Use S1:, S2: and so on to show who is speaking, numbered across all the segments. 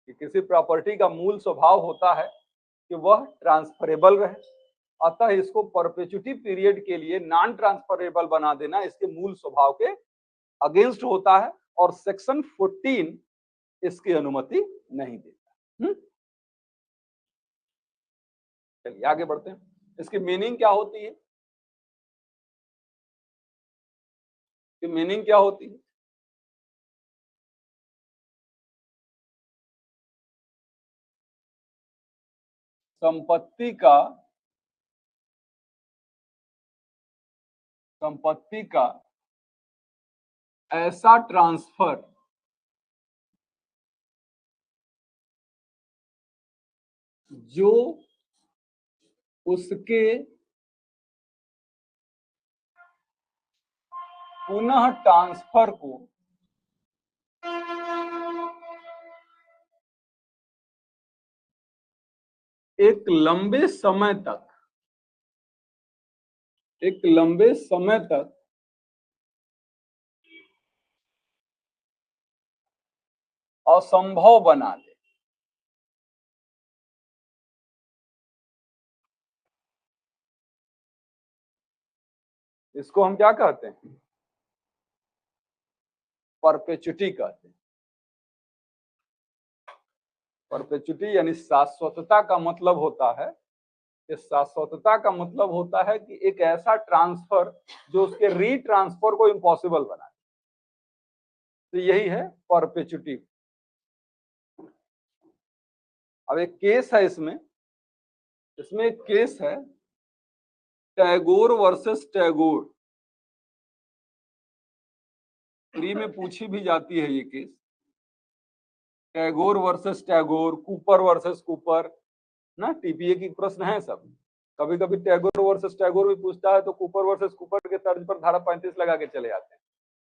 S1: कि किसी प्रॉपर्टी का मूल स्वभाव होता है कि वह ट्रांसफरेबल रहे, अतः इसको परपेचुटी पीरियड के लिए नॉन ट्रांसफरेबल बना देना इसके मूल स्वभाव के अगेंस्ट होता है और सेक्शन 14 इसकी अनुमति नहीं देता। चलिए आगे बढ़ते हैं। इसकी मीनिंग क्या होती है? कि मीनिंग क्या होती है? संपत्ति का ऐसा ट्रांसफर जो उसके पुनः ट्रांसफर को एक लंबे समय तक असंभव बना दे। इसको हम क्या कहते हैं? परपेचुटी कहते हैं। परपेचुटी यानी शाश्वतता का मतलब होता है कि शाश्वतता का मतलब होता है कि एक ऐसा ट्रांसफर जो उसके रीट्रांसफर को इम्पॉसिबल बनाए। तो यही है परपेचुटी। अब एक केस है इसमें एक केस है टैगोर वर्सेस टैगोर। प्री में पूछी भी जाती है ये case. Tagore versus Tagore, Cooper versus Cooper ना, टीपीए की प्रश्न है सब। कभी कभी टैगोर वर्सेस टैगोर भी पूछता है तो कूपर वर्सेस कूपर के तर्ज पर धारा 35 लगा के चले आते हैं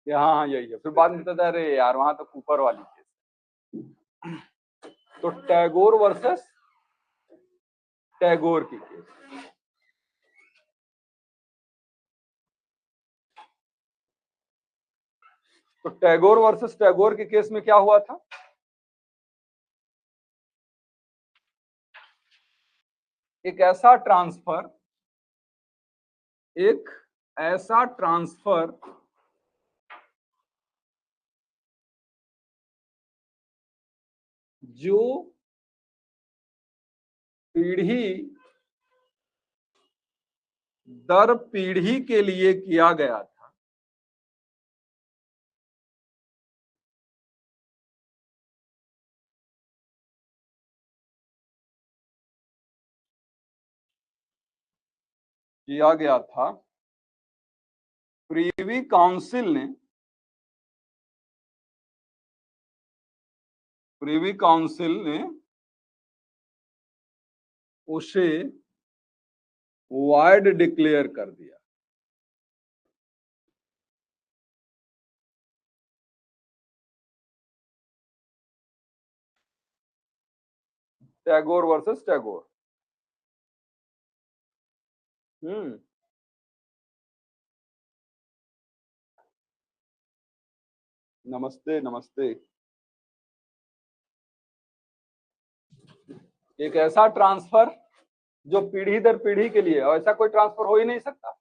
S1: कि हाँ यही है। फिर बाद में कहता है अरे यार वहां तो कूपर वाली केस। तो टैगोर वर्सेस टैगोर की केस। तो टैगोर वर्सेस टैगोर के केस में क्या हुआ था? एक ऐसा ट्रांसफर जो पीढ़ी दर पीढ़ी के लिए किया गया था, प्रीवी काउंसिल ने उसे वाइड डिक्लेयर कर दिया। टैगोर वर्सेस टैगोर। नमस्ते नमस्ते। एक ऐसा ट्रांसफर जो पीढ़ी दर पीढ़ी के लिए, और ऐसा कोई ट्रांसफर हो ही नहीं सकता।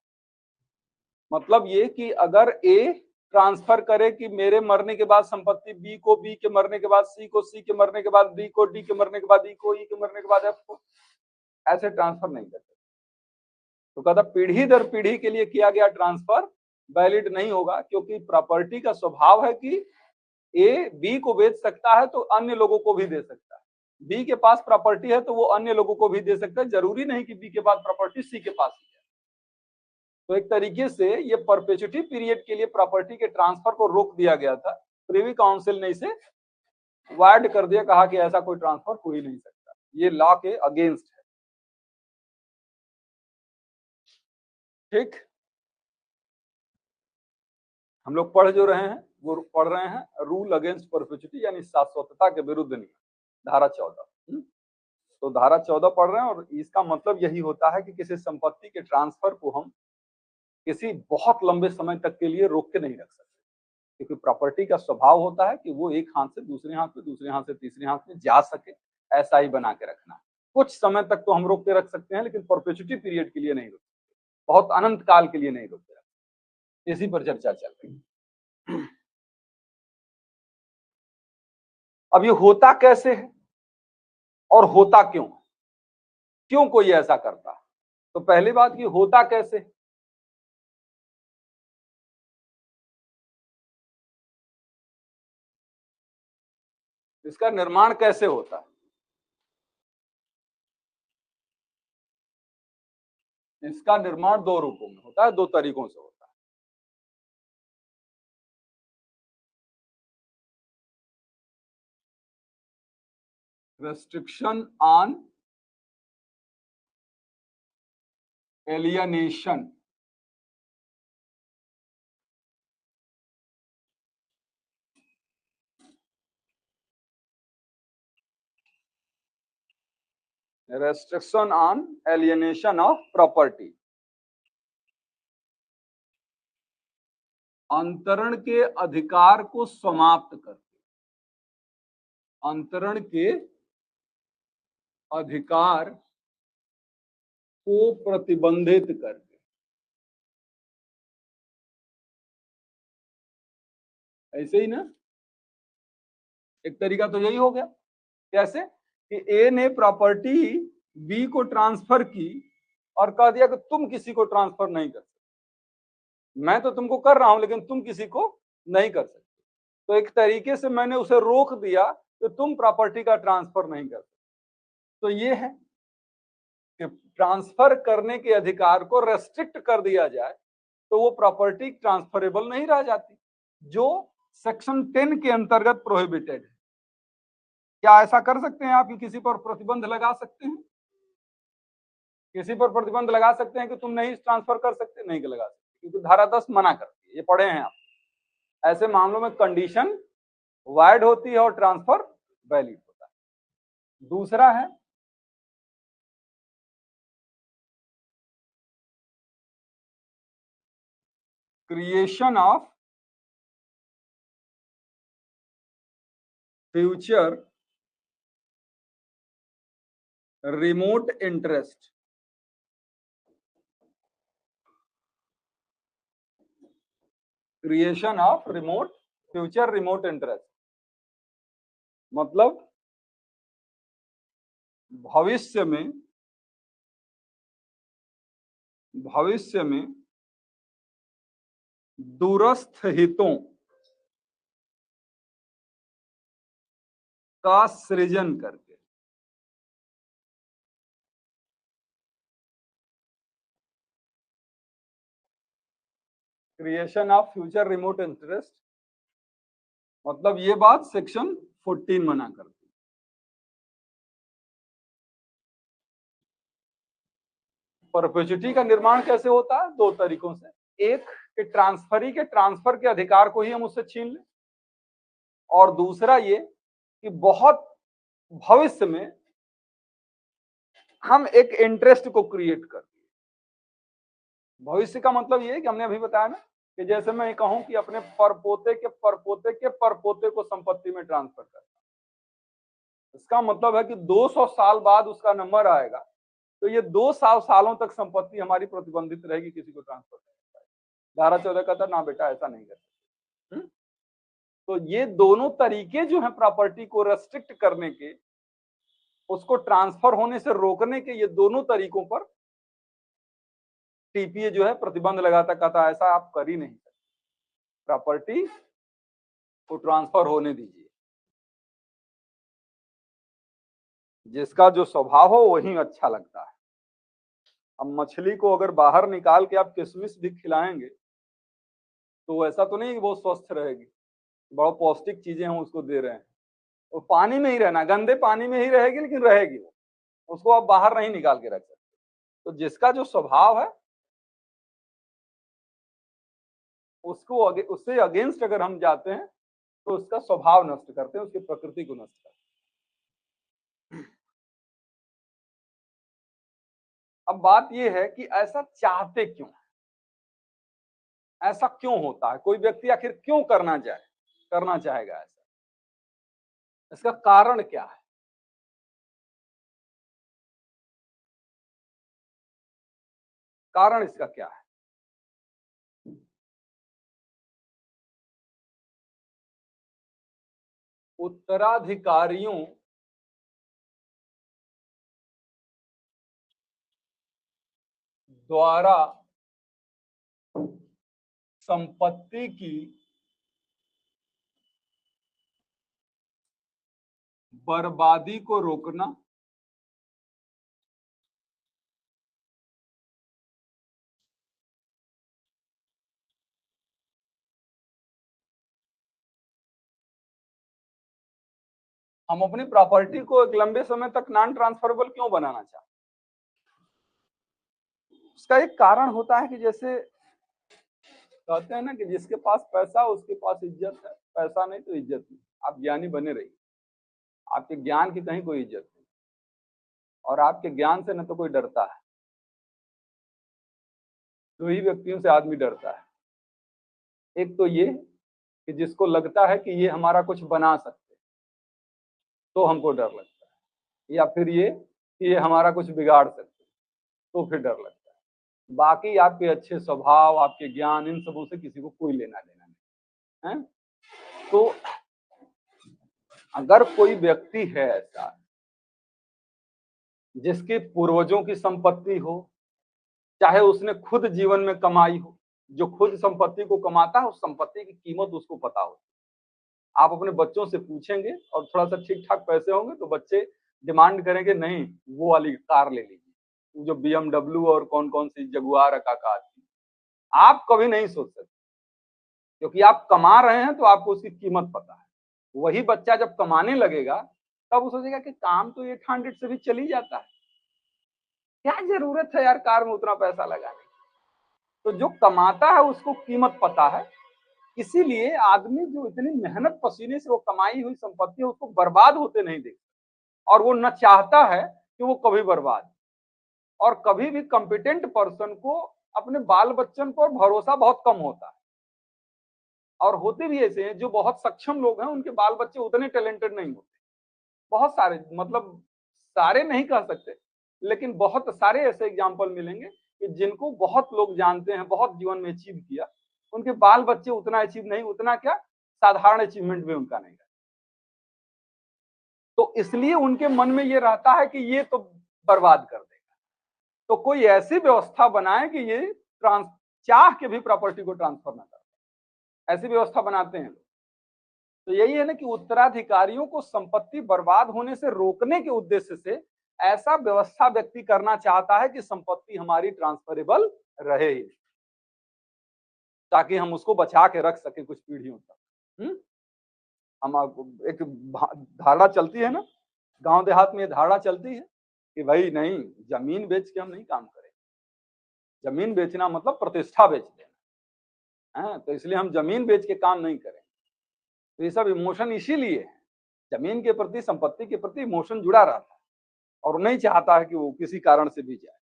S1: मतलब ये कि अगर ए ट्रांसफर करे कि मेरे मरने के बाद संपत्ति बी को, बी के मरने के बाद सी को, सी के मरने के बाद डी को, डी के मरने के बाद ई को, ई के मरने के बाद एफ को, ऐसे ट्रांसफर नहीं करते। तो कहता पीढ़ी दर पीढ़ी के लिए किया गया ट्रांसफर वैलिड नहीं होगा, क्योंकि प्रॉपर्टी का स्वभाव है कि ए बी को बेच सकता है तो अन्य लोगों को भी दे सकता है। बी के पास प्रॉपर्टी है तो वो अन्य लोगों को भी दे सकता है, जरूरी नहीं कि बी के पास प्रॉपर्टी सी के पास ही है। तो एक तरीके से ये परपेचुटी पीरियड के लिए प्रॉपर्टी के ट्रांसफर को रोक दिया गया था। प्रीवी काउंसिल ने इसे वाइड कर दिया, कहा कि ऐसा कोई ट्रांसफर हो ही नहीं सकता, ये लॉ के अगेंस्ट है। ठीक, हम लोग पढ़ जो रहे हैं वो पढ़ रहे हैं रूल अगेंस्ट परपेचुटी यानी शाश्वतता के विरुद्ध नियम, धारा 14। तो धारा 14 पढ़ रहे हैं और इसका मतलब यही होता है कि किसी संपत्ति के ट्रांसफर को हम किसी बहुत लंबे समय तक के लिए रोक के नहीं रख सकते। क्योंकि प्रॉपर्टी का स्वभाव होता है कि वो एक हाथ से दूसरे हाथ में, दूसरे हाथ से तीसरे हाथ में जा सके, ऐसा ही बना के रखना है। कुछ समय तक तो हम रोक के रख सकते हैं, लेकिन परपेचुटी पीरियड के लिए नहीं रोक सकते, बहुत अनंत काल के लिए नहीं रोक सकते। इसी पर चर्चा चल रही है। अब ये होता कैसे है और होता क्यों, क्यों कोई ऐसा करता है? तो पहली बात कि होता कैसे, इसका निर्माण कैसे होता है? इसका निर्माण दो रूपों में होता है, दो तरीकों से होता है। Restriction on alienation, restriction on alienation of property, अंतरण के अधिकार को समाप्त करके, अंतरण के अधिकार को प्रतिबंधित करके। ऐसे ही ना, एक तरीका तो यही हो गया। कैसे कि ए ने प्रॉपर्टी बी को ट्रांसफर की और कह दिया कि तुम किसी को ट्रांसफर नहीं कर सकते, मैं तो तुमको कर रहा हूं लेकिन तुम किसी को नहीं कर सकते। तो एक तरीके से मैंने उसे रोक दिया कि तुम प्रॉपर्टी का ट्रांसफर नहीं कर सकते। तो ये है कि ट्रांसफर करने के अधिकार को रेस्ट्रिक्ट कर दिया जाए तो वो प्रॉपर्टी ट्रांसफरेबल नहीं रह जाती, जो सेक्शन 10 के अंतर्गत प्रोहिबिटेड है। क्या ऐसा कर सकते हैं आप कि किसी पर प्रतिबंध लगा सकते हैं? किसी पर प्रतिबंध लगा सकते हैं कि तुम नहीं ट्रांसफर कर सकते? नहीं लगा सकते, क्योंकि धारा 10 मना करती है, ये पढ़े हैं आप। ऐसे मामलों में कंडीशन वाइड होती है और ट्रांसफर वैलिड होता है। दूसरा है creation of future remote interest, creation of remote future remote interest मतलब भविष्य में दूरस्थ हितों का सृजन करके, creation of future remote interest मतलब ये बात सेक्शन 14 मना करती है। परपेचुटी का निर्माण कैसे होता है? दो तरीकों से, एक कि ट्रांसफरी के ट्रांसफर के अधिकार को ही हम उससे छीन लें, और दूसरा ये कि बहुत भविष्य में हम एक इंटरेस्ट को क्रिएट कर दिए। भविष्य का मतलब ये है कि हमने अभी बताया ना कि जैसे मैं कहूं कि अपने परपोते के परपोते के परपोते को संपत्ति में ट्रांसफर करना, इसका मतलब है कि 200 साल बाद उसका नंबर आएगा, तो ये 200 सालों तक संपत्ति हमारी प्रतिबंधित रहेगी, किसी को ट्रांसफर नहीं कर पाएगी। धारा 14 कहता ना बेटा ऐसा नहीं कर सकते। तो ये दोनों तरीके जो है प्रॉपर्टी को रेस्ट्रिक्ट करने के, उसको ट्रांसफर होने से रोकने के, ये दोनों तरीकों पर टीपीए जो है प्रतिबंध लगाता, कहता ऐसा आप कर ही नहीं सकते, प्रॉपर्टी को ट्रांसफर होने दीजिए, जिसका जो स्वभाव हो वही अच्छा लगता है। अब मछली को अगर बाहर निकाल के आप किशमिश भी खिलाएंगे तो ऐसा तो नहीं कि वो स्वस्थ रहेगी, बहुत पौष्टिक चीजें हम उसको दे रहे हैं, वो पानी में ही रहना, गंदे पानी में ही रहेगी, लेकिन रहेगी वो, उसको आप बाहर नहीं निकाल के रख सकते। तो जिसका जो स्वभाव है उसको उससे अगेंस्ट अगर हम जाते हैं तो उसका स्वभाव नष्ट करते हैं, उसकी प्रकृति को नष्ट करते हैं। अब बात यह है कि ऐसा चाहते क्यों, ऐसा क्यों होता है? कोई व्यक्ति आखिर क्यों करना चाहेगा ऐसा? इसका कारण क्या है? कारण इसका क्या है? उत्तराधिकारियों द्वारा संपत्ति की बर्बादी को रोकना, हम अपनी प्रॉपर्टी को एक लंबे समय तक नॉन ट्रांसफरेबल क्यों बनाना चाहते? उसका एक कारण होता है कि जैसे कहते हैं ना कि जिसके पास पैसा उसके पास इज्जत है, पैसा नहीं तो इज्जत नहीं। आप ज्ञानी बने रहिए, आपके ज्ञान की कहीं कोई इज्जत नहीं, और आपके ज्ञान से न तो कोई डरता है। दो ही व्यक्तियों से आदमी डरता है, एक तो ये कि जिसको लगता है कि ये हमारा कुछ बना सकते, तो हमको डर लगता है, या फिर ये कि ये हमारा कुछ बिगाड़ सकते, तो फिर डर लगता है। बाकी आपके अच्छे स्वभाव, आपके ज्ञान, इन सबों से किसी को कोई लेना देना नहीं है। तो अगर कोई व्यक्ति है ऐसा जिसके पूर्वजों की संपत्ति हो, चाहे उसने खुद जीवन में कमाई हो, जो खुद संपत्ति को कमाता है उस संपत्ति की कीमत उसको पता हो। आप अपने बच्चों से पूछेंगे और थोड़ा सा ठीक ठाक पैसे होंगे तो बच्चे डिमांड करेंगे, नहीं वो वाली कार ले लीजिए, जो BMW और कौन कौन सी जगुआर कार थी। आप कभी नहीं सोच सकते, क्योंकि आप कमा रहे हैं तो आपको उसकी कीमत पता है। वही बच्चा जब कमाने लगेगा तब वो सोचेगा कि काम तो 800 से भी चली जाता है, क्या जरूरत है यार कार में उतना पैसा लगाने। तो जो कमाता है उसको कीमत पता है, इसीलिए आदमी जो इतनी मेहनत पसीने से वो कमाई हुई संपत्ति है उसको बर्बाद होते नहीं देखता, और वो न चाहता है कि वो कभी बर्बाद। और कभी भी कॉम्पिटेंट पर्सन को अपने बाल बच्चन पर भरोसा बहुत कम होता है, और होते भी ऐसे हैं जो बहुत सक्षम लोग हैं उनके बाल बच्चे उतने टैलेंटेड नहीं होते। बहुत सारे, मतलब सारे नहीं कह सकते, लेकिन बहुत सारे ऐसे एग्जाम्पल मिलेंगे कि जिनको बहुत लोग जानते हैं, बहुत जीवन में अचीव किया, उनके बाल बच्चे उतना अचीव नहीं, उतना क्या साधारण अचीवमेंट भी उनका नहीं। तो इसलिए उनके मन में ये रहता है कि ये तो बर्बाद कर देगा। तो कोई ऐसी व्यवस्था बनाए कि ये चाह के भी प्रॉपर्टी को ट्रांसफर ना कर, ऐसी व्यवस्था बनाते हैं। तो यही है ना कि उत्तराधिकारियों को संपत्ति बर्बाद होने से रोकने के उद्देश्य से ऐसा व्यवस्था व्यक्ति करना चाहता है कि संपत्ति हमारी ट्रांसफरेबल रहे, ताकि हम उसको बचा के रख सके कुछ पीढ़ियों तक। हम एक धारणा चलती है ना, गांव देहात में धारणा चलती है कि भाई नहीं, जमीन बेच के हम नहीं काम करें। जमीन बेचना मतलब प्रतिष्ठा बेच देना है, तो इसलिए हम जमीन बेच के काम नहीं करें। तो ये सब इमोशन इसीलिए है, जमीन के प्रति, संपत्ति के प्रति इमोशन जुड़ा रहता है, और नहीं चाहता है कि वो किसी कारण से भी जाए।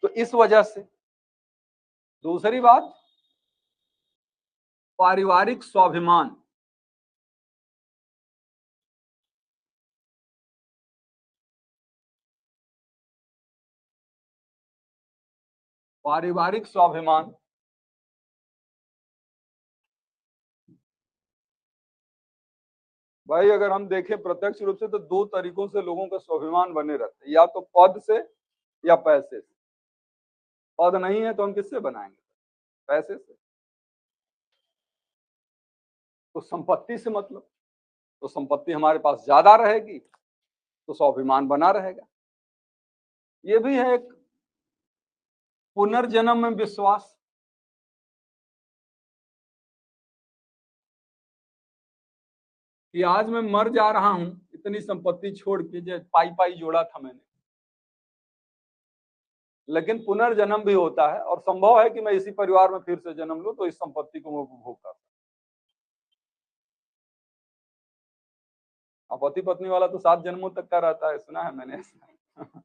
S1: तो इस वजह से दूसरी बात, पारिवारिक स्वाभिमान। पारिवारिक स्वाभिमान भाई अगर हम देखें प्रत्यक्ष रूप से तो दो तरीकों से लोगों का स्वाभिमान बने रहते हैं, या तो पद से या पैसे से। पद नहीं है तो हम किससे बनाएंगे? पैसे से। तो संपत्ति से मतलब, तो संपत्ति हमारे पास ज्यादा रहेगी तो स्वाभिमान बना रहेगा। ये भी है एक पुनर्जन्म में विश्वास। कि आज मैं मर जा रहा हूं इतनी संपत्ति छोड़ के, जो पाई पाई जोड़ा था मैंने, लेकिन पुनर्जन्म भी होता है और संभव है कि मैं इसी परिवार में फिर से जन्म लूं तो इस संपत्ति को मैं उपभोग कर। अब पति पत्नी वाला तो 7 जन्मों तक का रहता है, सुना है मैंने ऐसा।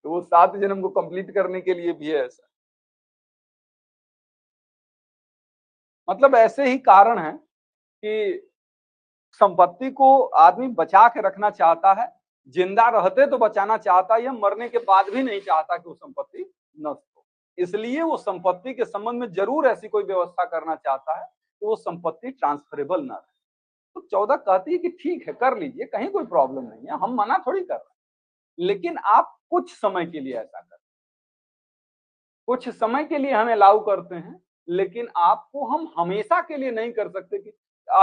S1: तो वो 7 जन्म को कंप्लीट करने के लिए भी है ऐसा। मतलब ऐसे ही कारण है कि संपत्ति को आदमी बचा के रखना चाहता है, जिंदा रहते तो बचाना चाहता है, या मरने के बाद भी नहीं चाहता कि वो संपत्ति नष्ट हो। इसलिए वो संपत्ति के संबंध में जरूर ऐसी कोई व्यवस्था करना चाहता है कि वो संपत्ति ट्रांसफरेबल ना रहे। तो 14 कहती है कि ठीक है, कर लीजिए, कहीं कोई प्रॉब्लम नहीं है, हम मना थोड़ी कर रहे हैं, लेकिन आप कुछ समय के लिए ऐसा करें, कुछ समय के लिए हम अलाउ करते हैं, लेकिन आपको हम हमेशा के लिए नहीं कर सकते कि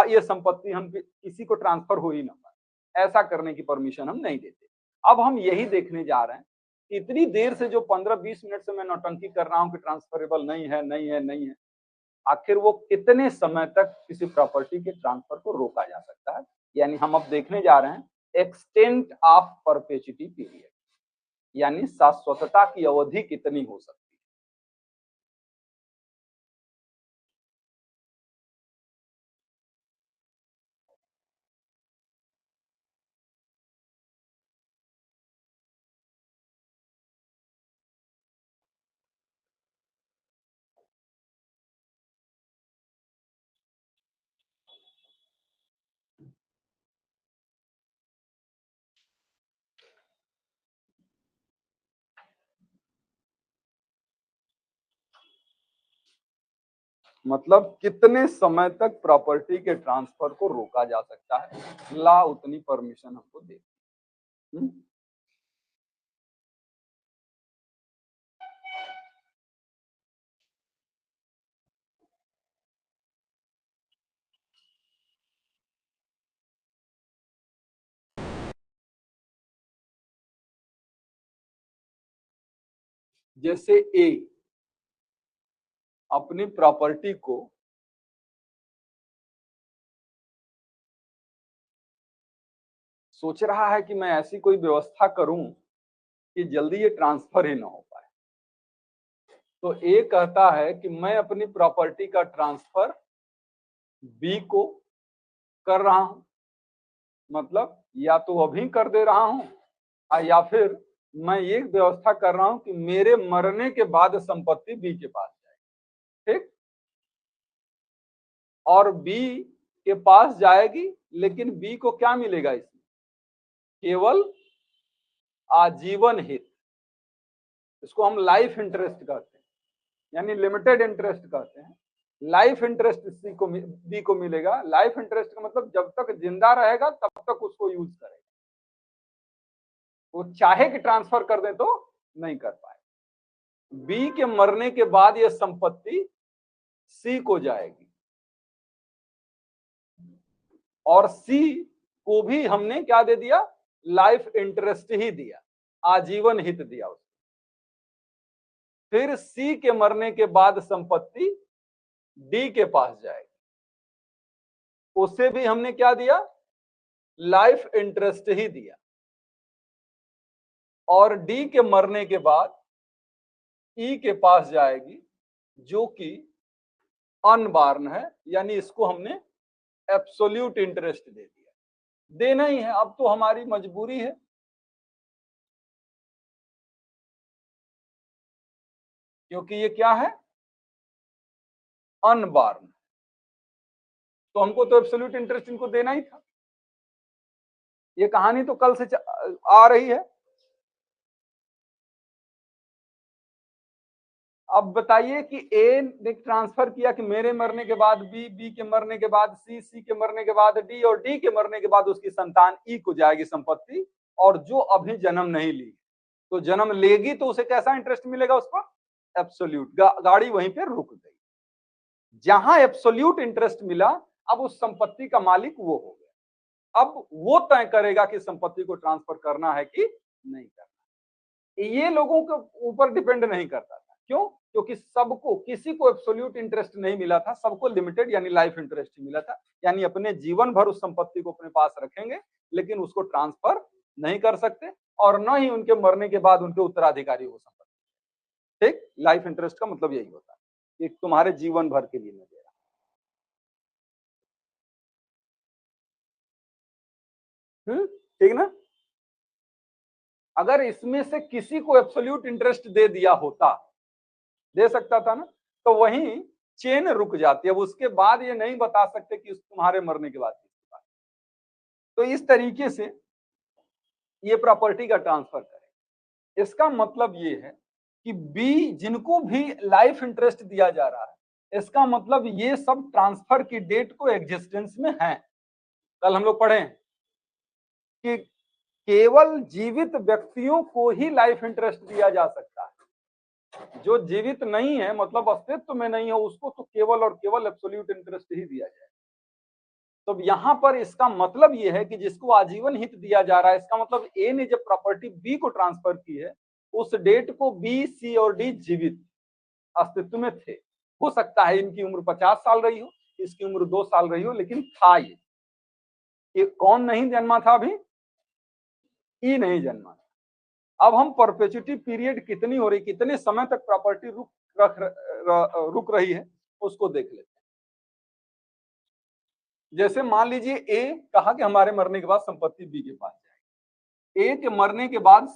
S1: ये संपत्ति हम किसी को ट्रांसफर हो ही ना पाए, ऐसा करने की परमिशन हम नहीं देते। अब हम यही देखने जा रहे हैं, इतनी देर से जो 15-20 मिनट से मैं नौटंकी कर रहा हूं कि ट्रांसफरेबल नहीं है, नहीं है, नहीं है, आखिर वो कितने समय तक किसी प्रॉपर्टी के ट्रांसफर को रोका जा सकता है। यानी हम अब देखने जा रहे हैं एक्सटेंट ऑफ परपेचुइटी पीरियड, यानी शाश्वतता की अवधि कितनी हो सकती है। मतलब कितने समय तक प्रॉपर्टी के ट्रांसफर को रोका जा सकता है, ला उतनी परमिशन हमको दे। जैसे ए अपनी प्रॉपर्टी को सोच रहा है कि मैं ऐसी कोई व्यवस्था करूं कि जल्दी ये ट्रांसफर ही ना हो पाए, तो ए कहता है कि मैं अपनी प्रॉपर्टी का ट्रांसफर बी को कर रहा हूं, मतलब या तो अभी कर दे रहा हूं या फिर मैं ये व्यवस्था कर रहा हूं कि मेरे मरने के बाद संपत्ति बी के पास जाए, ठीक। और बी के पास जाएगी, लेकिन बी को क्या मिलेगा इसमें, केवल आजीवन हित, इसको हम लाइफ इंटरेस्ट कहते हैं, यानी लिमिटेड इंटरेस्ट कहते हैं। लाइफ इंटरेस्ट सी को बी को मिलेगा। लाइफ इंटरेस्ट का मतलब जब तक जिंदा रहेगा तब तक उसको यूज करेगा, वो चाहे कि ट्रांसफर कर दे तो नहीं कर पाए। बी के मरने के बाद यह संपत्ति सी को जाएगी, और सी को भी हमने क्या दे दिया, लाइफ इंटरेस्ट ही दिया, आजीवन हित दिया उसको। फिर सी के मरने के बाद संपत्ति डी के पास जाएगी, उसे भी हमने क्या दिया, लाइफ इंटरेस्ट ही दिया। और डी के मरने के बाद ई के पास जाएगी, जो कि अनबार्न है, यानी इसको हमने एब्सोल्यूट इंटरेस्ट दे दिया, देना ही है, अब तो हमारी मजबूरी है। क्योंकि ये क्या है, अनबार्न, तो हमको तो एब्सोल्यूट इंटरेस्ट इनको देना ही था। ये कहानी तो कल से आ रही है। अब बताइए कि ए ने ट्रांसफर किया कि मेरे मरने के बाद बी, बी के मरने के बाद सी, सी के मरने के बाद डी, और डी के मरने के बाद उसकी संतान ई को जाएगी संपत्ति, और जो अभी जन्म नहीं ली तो जन्म लेगी तो उसे कैसा इंटरेस्ट मिलेगा उसको, एब्सोल्यूट। गाड़ी वहीं पे रुक गई। जहां एब्सोल्यूट इंटरेस्ट मिला, अब उस संपत्ति का मालिक वो हो गया। अब वो तय करेगा कि संपत्ति को ट्रांसफर करना है कि नहीं करना। ये लोगों के ऊपर डिपेंड नहीं करता था। क्यों? क्योंकि सबको, किसी को एब्सोल्यूट इंटरेस्ट नहीं मिला था, सबको लिमिटेड यानी लाइफ इंटरेस्ट ही मिला था। यानी अपने जीवन भर उस संपत्ति को अपने पास रखेंगे, लेकिन उसको ट्रांसफर नहीं कर सकते, और न ही उनके मरने के बाद उनके उत्तराधिकारी हो संपत्ति। ठीक, लाइफ इंटरेस्ट का मतलब यही होता है कि तुम्हारे जीवन भर के लिए मैं दे रहा हूं। ठीक ना। अगर इसमें से किसी को एब्सोल्यूट इंटरेस्ट दे दिया होता, दे सकता था ना, तो वहीं चेन रुक जाती है। अब उसके बाद ये नहीं बता सकते कि तुम्हारे मरने के बाद किसके पास। तो इस तरीके से ये प्रॉपर्टी का ट्रांसफर करें। इसका मतलब ये है कि बी जिनको भी लाइफ इंटरेस्ट दिया जा रहा है, इसका मतलब ये सब ट्रांसफर की डेट को एग्जिस्टेंस में है। कल हम लोग पढ़े कि केवल जीवित व्यक्तियों को ही लाइफ इंटरेस्ट दिया जा सकता है। जो जीवित नहीं है, मतलब अस्तित्व में नहीं है, उसको तो केवल और केवल एब्सोल्यूट इंटरेस्ट ही दिया जाए। तो यहां पर इसका मतलब यह है कि जिसको आजीवन हित दिया जा रहा है, इसका मतलब ए ने जब प्रॉपर्टी बी को ट्रांसफर की है, उस डेट को बी, सी और डी जीवित अस्तित्व में थे। हो सकता है इनकी उम्र 50 साल रही हो, इसकी उम्र 2 साल रही हो, लेकिन था ये कौन नहीं जन्मा था अभी? ई नहीं जन्मा। अब हम परपेचुटी पीरियड कितनी हो रही, कितने समय तक प्रॉपर्टी रुक रही है, उसको देख लेते हैं। जैसे मान लीजिए ए कहा कि हमारे मरने के बाद संपत्ति बी के पास जाएगी। ए के मरने के बाद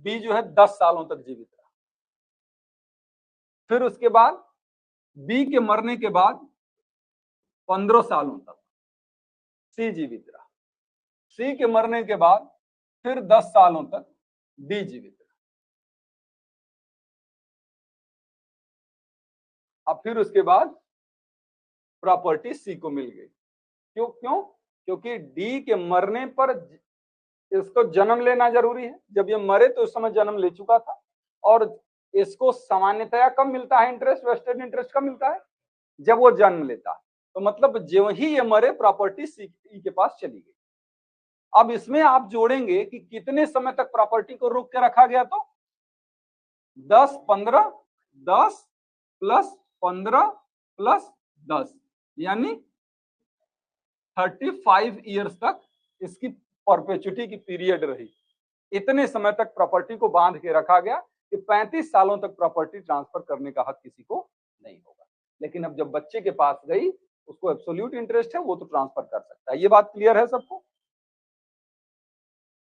S1: बी जो है 10 सालों तक जीवित रहा। फिर उसके बाद बी के मरने के बाद 15 सालों तक सी जीवित रहा। सी के मरने के बाद फिर 10 सालों तक डी जीवित रहा। अब फिर उसके बाद प्रॉपर्टी सी को मिल गई। क्यों? क्योंकि डी के मरने पर इसको जन्म लेना जरूरी है। जब ये मरे तो उस समय जन्म ले चुका था। और इसको सामान्यतया कब मिलता है इंटरेस्ट, वेस्टेड इंटरेस्ट कब मिलता है? जब वो जन्म लेता है। तो मतलब जो ही ये मरे प्रॉपर्टी सी के पास चली गई। अब इसमें आप जोड़ेंगे कि कितने समय तक प्रॉपर्टी को रोक के रखा गया, तो 10 15 10 प्लस 15 प्लस 10 यानी 35 ईयर्स तक इसकी परपेचुटी की पीरियड रही। इतने समय तक प्रॉपर्टी को बांध के रखा गया कि 35 सालों तक प्रॉपर्टी ट्रांसफर करने का हक किसी को नहीं होगा। लेकिन अब जब बच्चे के पास गई, उसको एब्सोल्यूट इंटरेस्ट है, वो तो ट्रांसफर कर सकता है। ये बात क्लियर है सबको?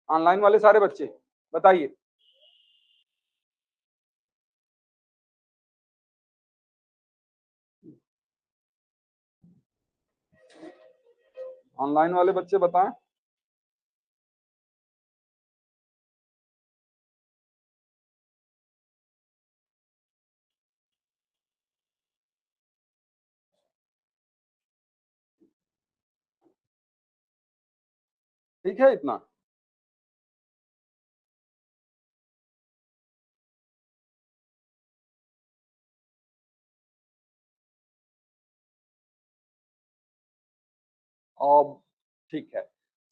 S1: ऑनलाइन वाले सारे बच्चे बताइए। ऑनलाइन वाले बच्चे बताएं। ठीक है इतना? और ठीक है,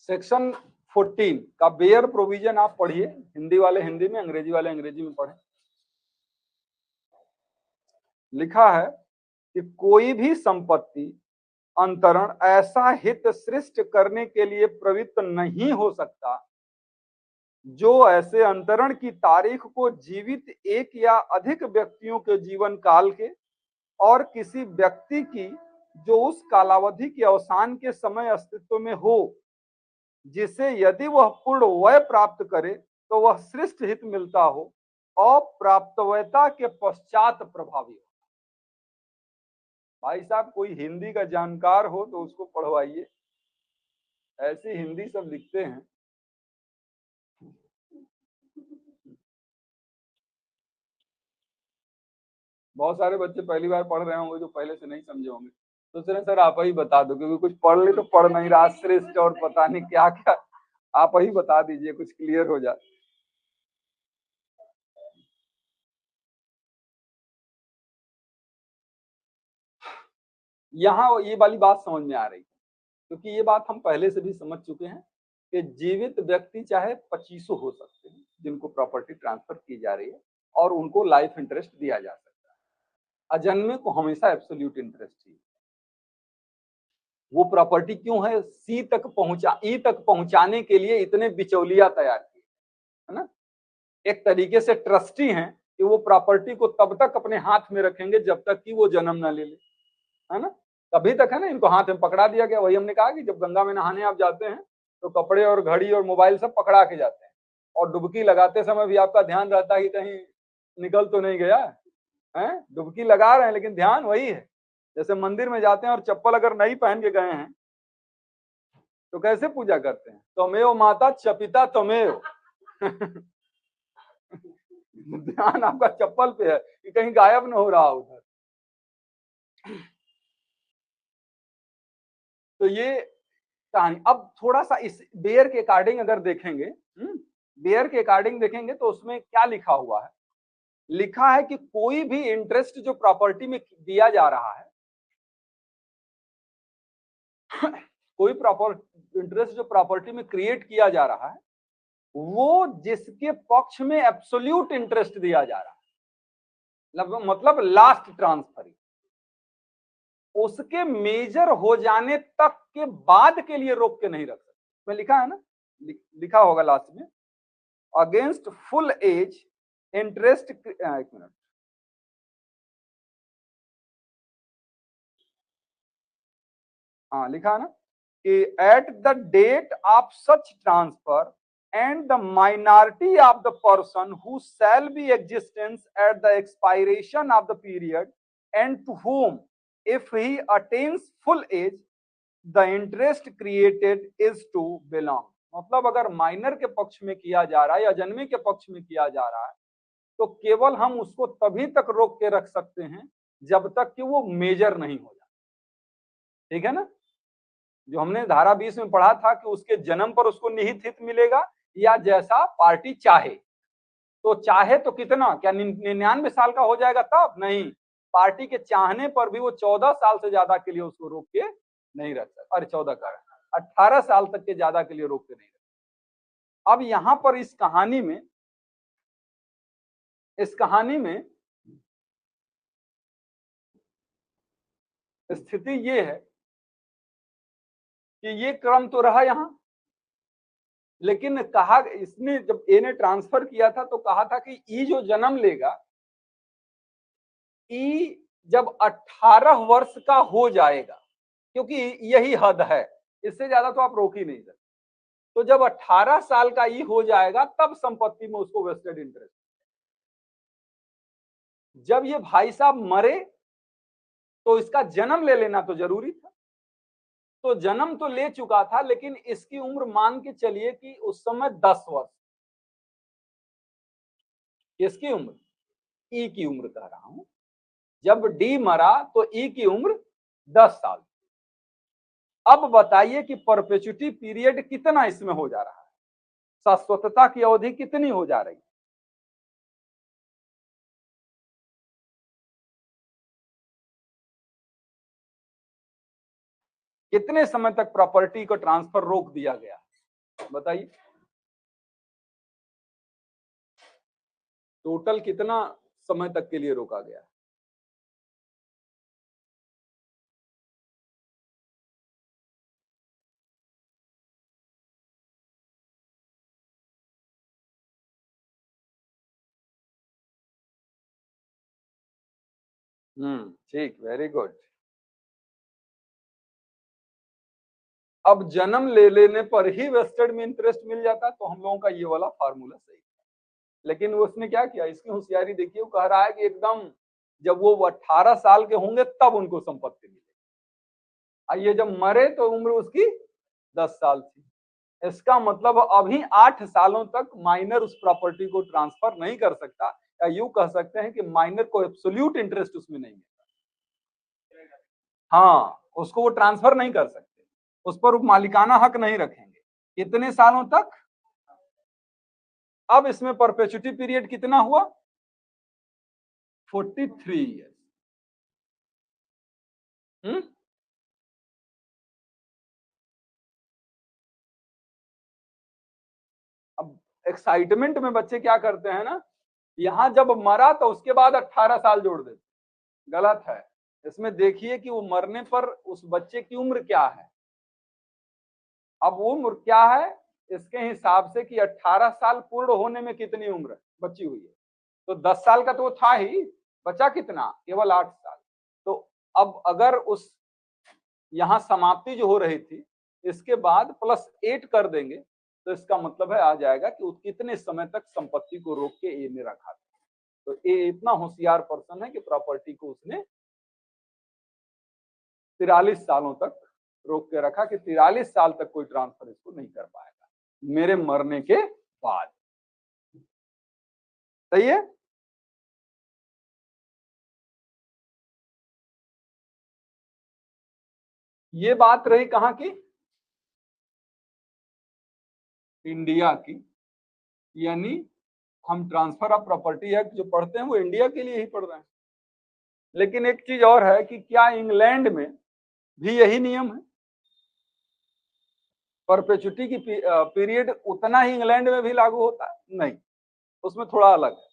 S1: सेक्शन 14 का बेयर प्रोविजन आप पढ़िए। हिंदी वाले हिंदी में, अंग्रेजी वाले अंग्रेजी में पढ़ें। लिखा है कि कोई भी संपत्ति अंतरण ऐसा हित सृष्ट करने के लिए प्रवृत्त नहीं हो सकता जो ऐसे अंतरण की तारीख को जीवित एक या अधिक व्यक्तियों के जीवन काल के और किसी व्यक्ति की जो उस कालावधि के अवसान के समय अस्तित्व में हो, जिसे यदि वह पूर्ण वय प्राप्त करे तो वह सृष्ट हित मिलता हो, अप्राप्तवयता के पश्चात प्रभावी हो। भाई साहब कोई हिंदी का जानकार हो तो उसको पढ़वाइए, ऐसी हिंदी सब लिखते हैं। बहुत सारे बच्चे पहली बार पढ़ रहे होंगे जो पहले से नहीं समझे होंगे, तो सर आप ही बता दो, क्योंकि कुछ पढ़ ले तो पढ़ नहीं रहा, श्रेष्ठ और पता नहीं क्या क्या, आप ही बता दीजिए, कुछ क्लियर हो जाए। यहाँ ये वाली बात समझ में आ रही है, क्योंकि ये बात हम पहले से भी समझ चुके हैं कि जीवित व्यक्ति चाहे 25 हो सकते हैं जिनको प्रॉपर्टी ट्रांसफर की जा रही है, और उनको लाइफ इंटरेस्ट दिया जा सकता है। अजन्मे को हमेशा एब्सोल्यूट इंटरेस्ट ही। वो प्रॉपर्टी क्यों है? सी तक पहुंचा, ई तक पहुंचाने के लिए इतने बिचौलिया तैयार किए, है ना। एक तरीके से ट्रस्टी हैं कि वो प्रॉपर्टी को तब तक अपने हाथ में रखेंगे जब तक कि वो जन्म ना ले ले, है ना। तभी तक है ना, इनको हाथ में पकड़ा दिया गया। वही हमने कहा कि जब गंगा में नहाने आप जाते हैं तो कपड़े और घड़ी और मोबाइल सब पकड़ा के जाते हैं, और डुबकी लगाते समय भी आपका ध्यान रहता है कि कहीं निकल तो नहीं गया है। डुबकी लगा रहे हैं लेकिन ध्यान वही है। जैसे मंदिर में जाते हैं और चप्पल अगर नहीं पहन के गए हैं तो कैसे पूजा करते हैं? त्वमेव माता च पिता त्वमेव। ध्यान आपका चप्पल पे है कि कहीं गायब न हो रहा उधर। तो ये कहानी। अब थोड़ा सा इस बेयर के अकॉर्डिंग अगर देखेंगे, बेयर के अकॉर्डिंग देखेंगे तो उसमें क्या लिखा हुआ है? लिखा है कि कोई भी इंटरेस्ट जो प्रॉपर्टी में दिया जा रहा है, कोई प्रॉपर इंटरेस्ट जो प्रॉपर्टी में क्रिएट किया जा रहा है, वो जिसके पक्ष में एब्सोल्यूट इंटरेस्ट दिया जा रहा है, मतलब लास्ट ट्रांसफर, उसके मेजर हो जाने तक के बाद के लिए रोक के नहीं रख सकते। में लिखा है ना, लिखा होगा लास्ट में, अगेंस्ट फुल एज इंटरेस्ट। एक मिनट, हाँ लिखा है ना कि at the date of such transfer and the minority of the person who shall be existence at the expiration of the period and to whom if he attains full age the interest created is to belong। मतलब अगर minor के पक्ष में किया जा रहा है या जन्मे के पक्ष में किया जा रहा है तो केवल हम उसको तभी तक रोक के रख सकते हैं जब तक कि वो मेजर नहीं हो जाए। ठीक है ना? जो हमने धारा 20 में पढ़ा था कि उसके जन्म पर उसको निहित हित मिलेगा या जैसा पार्टी चाहे। तो चाहे तो कितना, क्या 99 साल का हो जाएगा तब? नहीं, पार्टी के चाहने पर भी वो 14 साल से ज्यादा के लिए उसको रोक के नहीं रख सकता। अरे 14 का 18 साल तक के ज्यादा के लिए रोक के नहीं रख सकता। अब यहां पर इस कहानी में स्थिति ये है कि ये क्रम तो रहा यहां, लेकिन कहा इसने जब ए ने ट्रांसफर किया था तो कहा था कि ई जो जन्म लेगा, ई जब 18 वर्ष का हो जाएगा, क्योंकि यही हद है, इससे ज्यादा तो आप रोक ही नहीं सकते। तो जब 18 साल का ई हो जाएगा तब संपत्ति में उसको वेस्टेड इंटरेस्ट। जब ये भाई साहब मरे तो इसका जन्म ले लेना तो जरूरी था। तो जन्म तो ले चुका था लेकिन इसकी उम्र मान के चलिए कि उस समय 10 वर्ष। किसकी उम्र? ई की उम्र कह रहा हूं। जब डी मरा तो ई की उम्र 10 साल। अब बताइए कि परपेचुटी पीरियड कितना इसमें हो जा रहा है, शाश्वतता की अवधि कितनी हो जा रही है? कितने समय तक प्रॉपर्टी को ट्रांसफर रोक दिया गया, बताइए। टोटल कितना समय तक के लिए रोका गया? ठीक, वेरी गुड। अब जन्म ले लेने पर ही वेस्टेड में इंटरेस्ट मिल जाता तो हम लोगों का ये वाला फार्मूला सही है। लेकिन उसने क्या किया, इसकी होशियारी देखिए, वो कह रहा है कि एकदम जब वो 18 साल के होंगे तब उनको संपत्ति मिलेगी। ये जब मरे तो उम्र उसकी 10 साल थी। इसका मतलब अभी 8 सालों तक माइनर उस प्रॉपर्टी को ट्रांसफर नहीं कर सकता, या यूं कह सकते हैं कि माइनर को एब्सोल्यूट इंटरेस्ट उसमें नहीं है। हाँ, उसको वो ट्रांसफर नहीं कर सकते, उस पर मालिकाना हक नहीं रखेंगे। कितने सालों तक? अब इसमें परपेचुटी पीरियड कितना हुआ? 43 ईयर्स। अब एक्साइटमेंट में बच्चे क्या करते हैं ना, यहां जब मरा तो उसके बाद 18 साल जोड़ देते, गलत है। इसमें देखिए कि वो मरने पर उस बच्चे की उम्र क्या है। अब वो उम्र क्या है इसके हिसाब से कि 18 साल पूर्ण होने में कितनी उम्र बची हुई है, तो 10 साल का तो वो था ही, बचा कितना? केवल 8 साल। तो अब अगर उस यहां समाप्ति जो हो रही थी इसके बाद +8 कर देंगे तो इसका मतलब है आ जाएगा कि कितने समय तक संपत्ति को रोक के ए ने रखा था। तो ए इतना होशियार पर्सन है कि प्रॉपर्टी को उसने 43 सालों तक रोक के रखा कि 43 साल तक कोई ट्रांसफर इसको नहीं कर पाएगा मेरे मरने के बाद। सही है। ये बात रही कहां की, इंडिया की, यानी हम ट्रांसफर ऑफ प्रॉपर्टी एक्ट जो पढ़ते हैं वो इंडिया के लिए ही पढ़ रहे हैं। लेकिन एक चीज और है कि क्या इंग्लैंड में भी यही नियम है? परपेचुटी की पीरियड उतना ही इंग्लैंड में भी लागू होता है? नहीं, उसमें थोड़ा अलग है।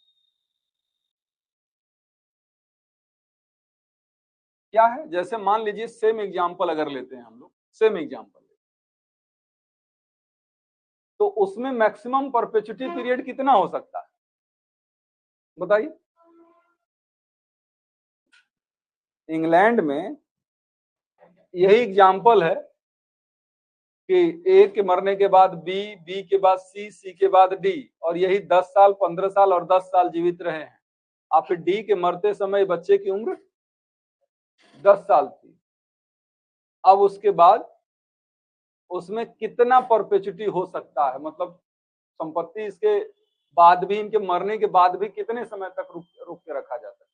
S1: क्या है? जैसे मान लीजिए सेम एग्जांपल अगर लेते हैं हम लोग, सेम एग्जांपल तो उसमें मैक्सिमम परपेचुटी पीरियड कितना हो सकता है बताइए। इंग्लैंड में यही एग्जांपल है कि ए के मरने के बाद बी, बी के बाद सी, सी के बाद डी, और यही 10 साल 15 साल और 10 साल जीवित रहे हैं। अब फिर डी के मरते समय बच्चे की उम्र 10 साल थी। अब उसके बाद उसमें कितना परपेचुटी हो सकता है, मतलब संपत्ति इसके बाद भी, इनके मरने के बाद भी कितने समय तक रुक के रखा जा सकता है?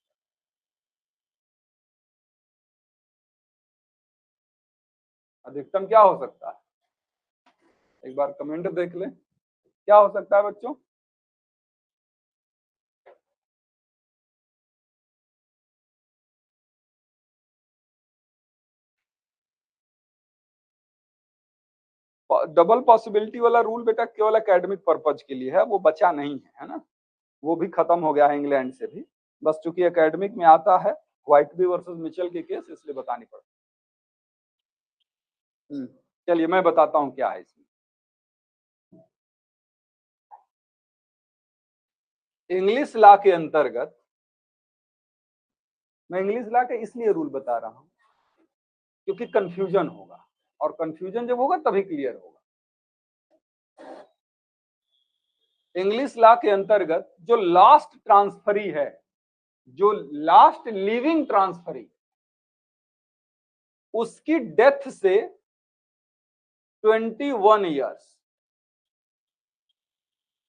S1: अधिकतम क्या हो सकता है? एक बार कमेंट देख ले, क्या हो सकता है बच्चों? डबल पॉसिबिलिटी वाला रूल बेटा केवल एकेडमिक पर्पज के लिए है, वो बचा नहीं है ना, वो भी खत्म हो गया है इंग्लैंड से भी। बस चूंकि एकेडमिक में आता है व्हाइटबी वर्सेस मिचेल के केस, इसलिए बतानी पड़ती। चलिए मैं बताता हूं क्या है इसमें। इंग्लिश लॉ के अंतर्गत, मैं इंग्लिश लॉ के इसलिए रूल बता रहा हूं क्योंकि कंफ्यूजन होगा, और कंफ्यूजन जब होगा तभी क्लियर होगा। इंग्लिश लॉ के अंतर्गत जो लास्ट ट्रांसफरी है, जो लास्ट लिविंग ट्रांसफरी, उसकी डेथ से 21 ईयर्स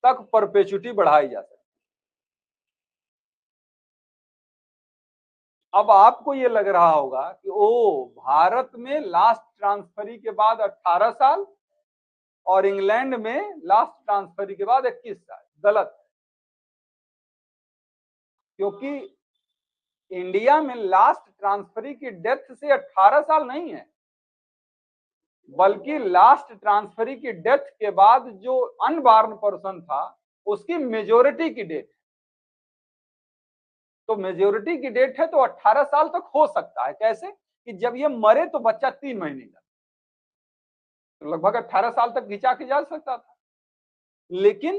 S1: तक परपेचुटी बढ़ाई जा सकती है। अब आपको ये लग रहा होगा कि ओ भारत में लास्ट ट्रांसफरी के बाद 18 साल और इंग्लैंड में लास्ट ट्रांसफरी के बाद 21 साल। गलत, क्योंकि इंडिया में लास्ट ट्रांसफरी की डेथ से 18 साल नहीं है, बल्कि लास्ट ट्रांसफरी की डेथ के बाद जो अनबॉर्न पर्सन था उसकी मेजोरिटी की डेट, तो मेजोरिटी की डेट है तो 18 साल तक हो सकता है। कैसे कि जब ये मरे तो बच्चा 3 महीने का, तो लगभग 18 साल तक खिंचा के जा सकता था, लेकिन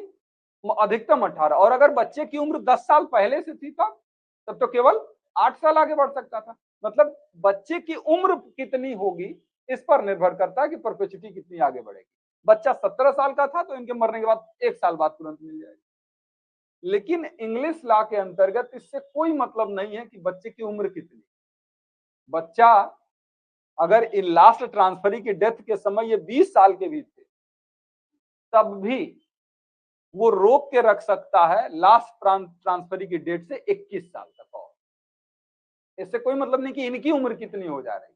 S1: अधिकतम 18, और अगर बच्चे की उम्र 10 साल पहले से थी तब तो केवल 8 साल आगे बढ़ सकता था। मतलब बच्चे की उम्र कितनी होगी इस पर निर्भर करता है कि परपेचुटी कितनी आगे बढ़ेगी। बच्चा 17 साल का था तो इनके मरने के बाद 1 साल बाद तुरंत मिल जाएगी। लेकिन इंग्लिश लॉ के अंतर्गत इससे कोई मतलब नहीं है कि बच्चे की उम्र कितनी। बच्चा अगर इन लास्ट ट्रांसफरी की डेथ के समय ये 20 साल के भी थे, तब भी वो रोक के रख सकता है लास्ट ट्रांसफरी की डेट से 21 साल तक। और इससे कोई मतलब नहीं कि इनकी उम्र कितनी हो जा रही,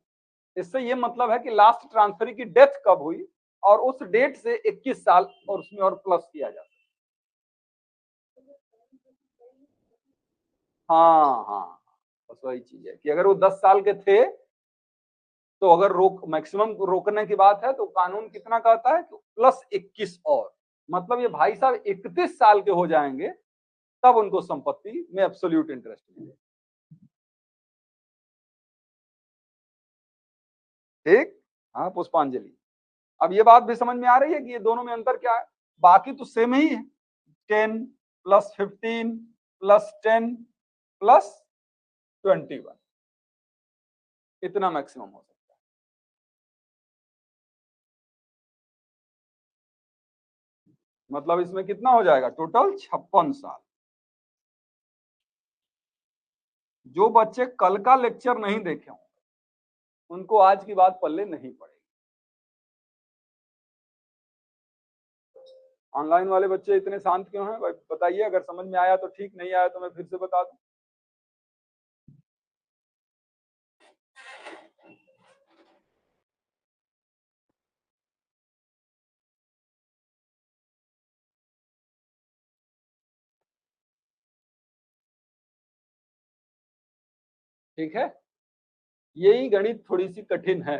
S1: इससे ये मतलब है कि लास्ट ट्रांसफरी की डेथ कब हुई और उस डेट से 21 साल और उसमें और प्लस किया जाता है। हाँ हाँ, बस वही चीज है कि अगर वो 10 साल के थे तो अगर मैक्सिमम रोकने की बात है तो कानून कितना कहता है, तो प्लस 21 और, मतलब ये भाई साहब 31 साल के हो जाएंगे तब उनको संपत्ति में एब्सोल्यूट इंटरेस्ट मिलेगा। ठीक। हाँ पुष्पांजलि, अब ये बात भी समझ में आ रही है कि ये दोनों में अंतर क्या है? बाकी तो सेम ही है, 10 प्लस 15 प्लस 10 प्लस 21, इतना मैक्सिमम हो सकता है। मतलब इसमें कितना हो जाएगा टोटल 56 साल। जो बच्चे कल का लेक्चर नहीं देखे हों उनको आज की बात पल्ले नहीं पड़ेगी। ऑनलाइन वाले बच्चे इतने शांत क्यों हैं भाई बताइए, अगर समझ में आया तो ठीक, नहीं आया तो मैं फिर से बता दूं। ठीक है, यही गणित थोड़ी सी कठिन है।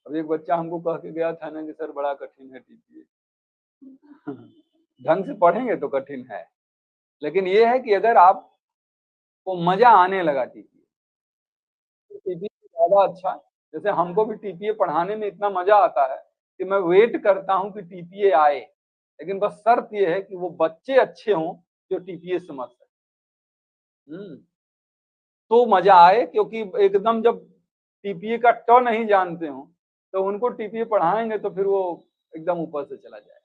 S1: अब एक बच्चा हमको कह के गया था ना कि सर बड़ा कठिन है टीपीए। ढंग से पढ़ेंगे तो कठिन है, लेकिन ये है कि अगर आपको मजा आने लगा टीपीए तो टीपीए ज्यादा अच्छा। जैसे हमको भी टीपीए पढ़ाने में इतना मजा आता है कि मैं वेट करता हूं कि टीपीए आए, लेकिन बस शर्त ये है कि वो बच्चे अच्छे हों जो टीपीए समझ सके। तो मजा आए, क्योंकि एकदम जब टीपीए का ट नहीं जानते हो तो उनको टीपीए पढ़ाएंगे तो फिर वो एकदम ऊपर से चला जाए।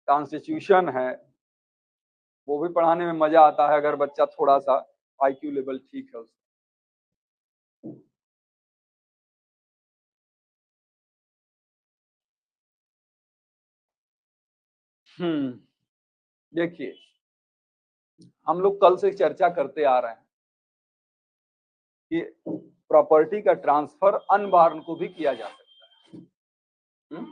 S1: कॉन्स्टिट्यूशन है वो भी पढ़ाने में मजा आता है अगर बच्चा थोड़ा सा आईक्यू लेवल ठीक है उसका। देखिए, हम लोग कल से चर्चा करते आ रहे हैं कि प्रॉपर्टी का ट्रांसफर अनबार्न को भी किया जा सकता है।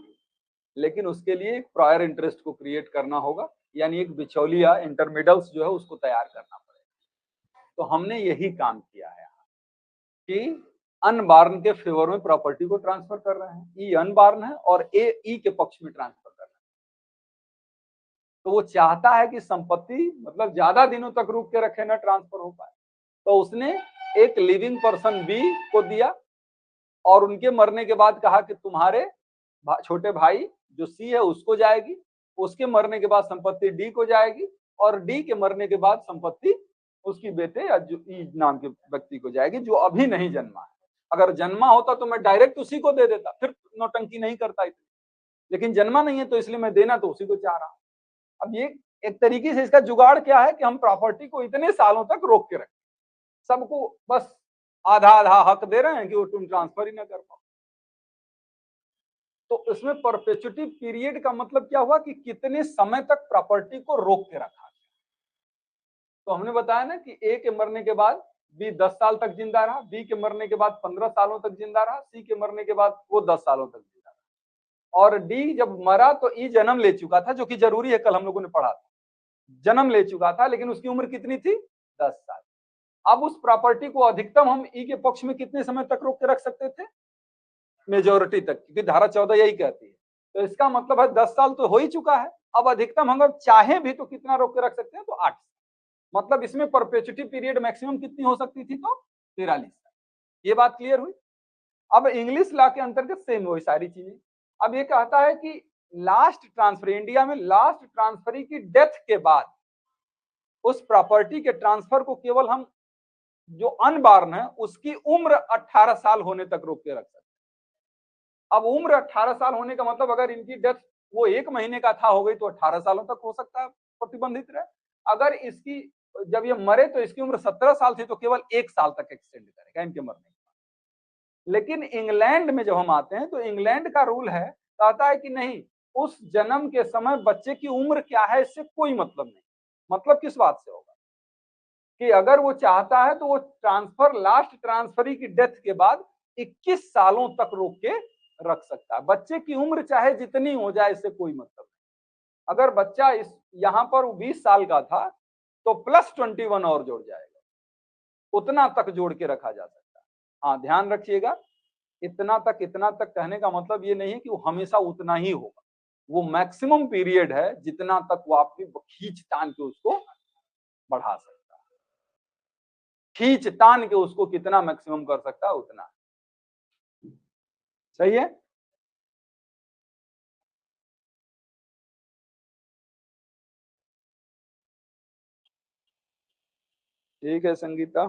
S1: लेकिन उसके लिए एक प्रायर इंटरेस्ट को क्रिएट करना होगा, यानी एक बिचौलिया इंटरमीडियल्स जो है उसको तैयार करना पड़ेगा। तो हमने यही काम किया है कि अनबार्न के फेवर में प्रॉपर्टी को ट्रांसफर कर रहे हैं। ई अनबार्न है और ए ई के पक्ष में ट्रांसफर कर रहे हैं। तो वो चाहता है कि संपत्ति मतलब ज्यादा दिनों तक रुक के रखे ना ट्रांसफर हो पाए, तो उसने एक लिविंग पर्सन बी को दिया और उनके मरने के बाद कहा कि तुम्हारे छोटे भाई जो सी है उसको जाएगी, उसके मरने के बाद संपत्ति डी को जाएगी और डी के मरने के बाद संपत्ति उसकी बेटे या जो ई नाम के व्यक्ति को जाएगी जो अभी नहीं जन्मा है। अगर जन्मा होता तो मैं डायरेक्ट उसी को दे देता, फिर नौटंकी नहीं करता इतनी, लेकिन जन्मा नहीं है तो इसलिए मैं देना तो उसी को चाह रहा हूं। अब ये एक तरीके से इसका जुगाड़ क्या है कि हम प्रॉपर्टी को इतने सालों तक रोक के रखें, सबको बस आधा आधा हक दे रहे हैं कि वो तुम ट्रांसफर ही ना कर पाओ। तो इसमें परपेचुटी पीरियड का मतलब क्या हुआ कि कितने समय तक प्रॉपर्टी को रोक के रखा। तो हमने बताया ना कि ए के मरने के बाद बी 10 साल तक जिंदा रहा, बी के मरने के बाद 15 सालों तक जिंदा रहा, सी के मरने के बाद वो 10 सालों तक जिंदा रहा। और डी जब मरा तो ई जन्म ले चुका था, जो कि जरूरी है, कल हम लोगों ने पढ़ा था। जन्म ले चुका था लेकिन उसकी उम्र कितनी थी? 10 साल। अब उस प्रॉपर्टी को अधिकतम हम ई के पक्ष में कितने समय तक रोक के रख सकते थे? मेजोरिटी तक, क्योंकि धारा 14 यही कहती है। तो इसका मतलब है 10 साल तो हो ही चुका है, अब अधिकतम हम अगर चाहे भी तो कितना रोक के रख सकते हैं? तो 8 साल। मतलब इसमें परपेचुटी पीरियड मैक्सिमम कितनी हो सकती थी? तो 43 साल। ये बात क्लियर हुई। अब इंग्लिश लॉ के अंतर्गत सेम वही सारी चीजें। अब ये कहता है कि लास्ट ट्रांसफर, इंडिया में लास्ट ट्रांसफरी की डेथ के बाद उस प्रॉपर्टी के ट्रांसफर को केवल हम जो अनबार्न है उसकी उम्र 18 साल होने तक रोक के रख सकते हैं। अब उम्र 18 साल होने का मतलब अगर इनकी डेथ वो 1 महीने का था हो गई तो 18 सालों तक हो सकता है प्रतिबंधित रहे। अगर इसकी जब ये मरे तो इसकी उम्र 17 साल थी तो केवल 1 साल तक एक्सटेंड करेगा इनके मरने के बाद। लेकिन इंग्लैंड में जब हम आते हैं तो इंग्लैंड का रूल है, कहता है कि नहीं, उस जन्म के समय बच्चे की उम्र क्या है इससे कोई मतलब नहीं। मतलब किस बात से होगा कि अगर वो चाहता है तो वो ट्रांसफर लास्ट ट्रांसफरी की डेथ के बाद 21 सालों तक रोक के रख सकता है। बच्चे की उम्र चाहे जितनी हो जाए इससे कोई मतलब नहीं। अगर बच्चा इस यहाँ पर 20 साल का था तो प्लस 21 और जोड़ जाएगा, उतना तक जोड़ के रखा जा सकता है। हाँ ध्यान रखिएगा, इतना तक कहने का मतलब ये नहीं है कि वो हमेशा उतना ही होगा, वो मैक्सिमम पीरियड है जितना तक वो आपकी खींच तान के उसको बढ़ा सकता है। खींच तान के उसको कितना मैक्सिमम कर सकता है उतना। सही है। ठीक है संगीता।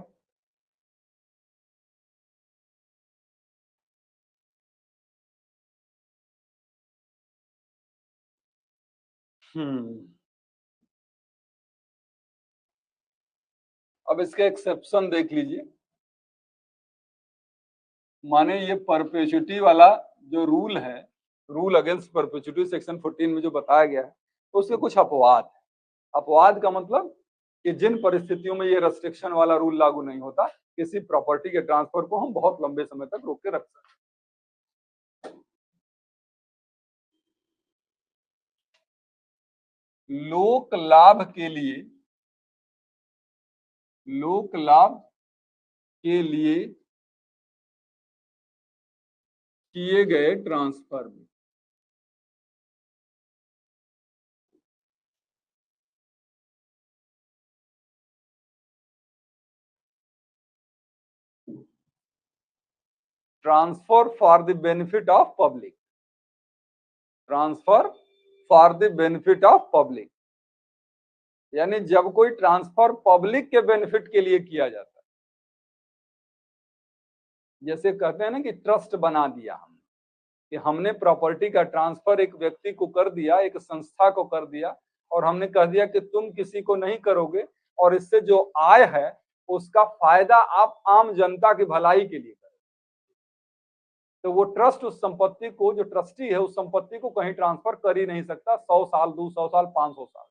S1: अब इसके एक्सेप्शन देख लीजिए। माने ये परपेचुटी वाला जो रूल है, रूल अगेंस्ट परपेचुटी सेक्शन 14 में जो बताया गया है, तो उसके कुछ अपवाद है। अपवाद का मतलब कि जिन परिस्थितियों में ये रेस्ट्रिक्शन वाला रूल लागू नहीं होता, किसी प्रॉपर्टी के ट्रांसफर को हम बहुत लंबे समय तक रोक के रख सकते हैं। लोक लाभ के लिए, लोक लाभ के लिए किए गए ट्रांसफर में transfer for the benefit of public, transfer for the benefit of public, यानी जब कोई ट्रांसफर पब्लिक के बेनिफिट के लिए किया जाता है, जैसे कहते हैं ना कि ट्रस्ट बना दिया हमने, कि हमने प्रॉपर्टी का ट्रांसफर एक व्यक्ति को कर दिया, एक संस्था को कर दिया, और हमने कह दिया कि तुम किसी को नहीं करोगे, और इससे जो आय है उसका फायदा आप आम जनता की भलाई के लिए करें। तो वो ट्रस्ट उस संपत्ति को, जो ट्रस्टी है उस संपत्ति को कहीं ट्रांसफर कर ही नहीं सकता 100 साल, 200 साल, 500 साल।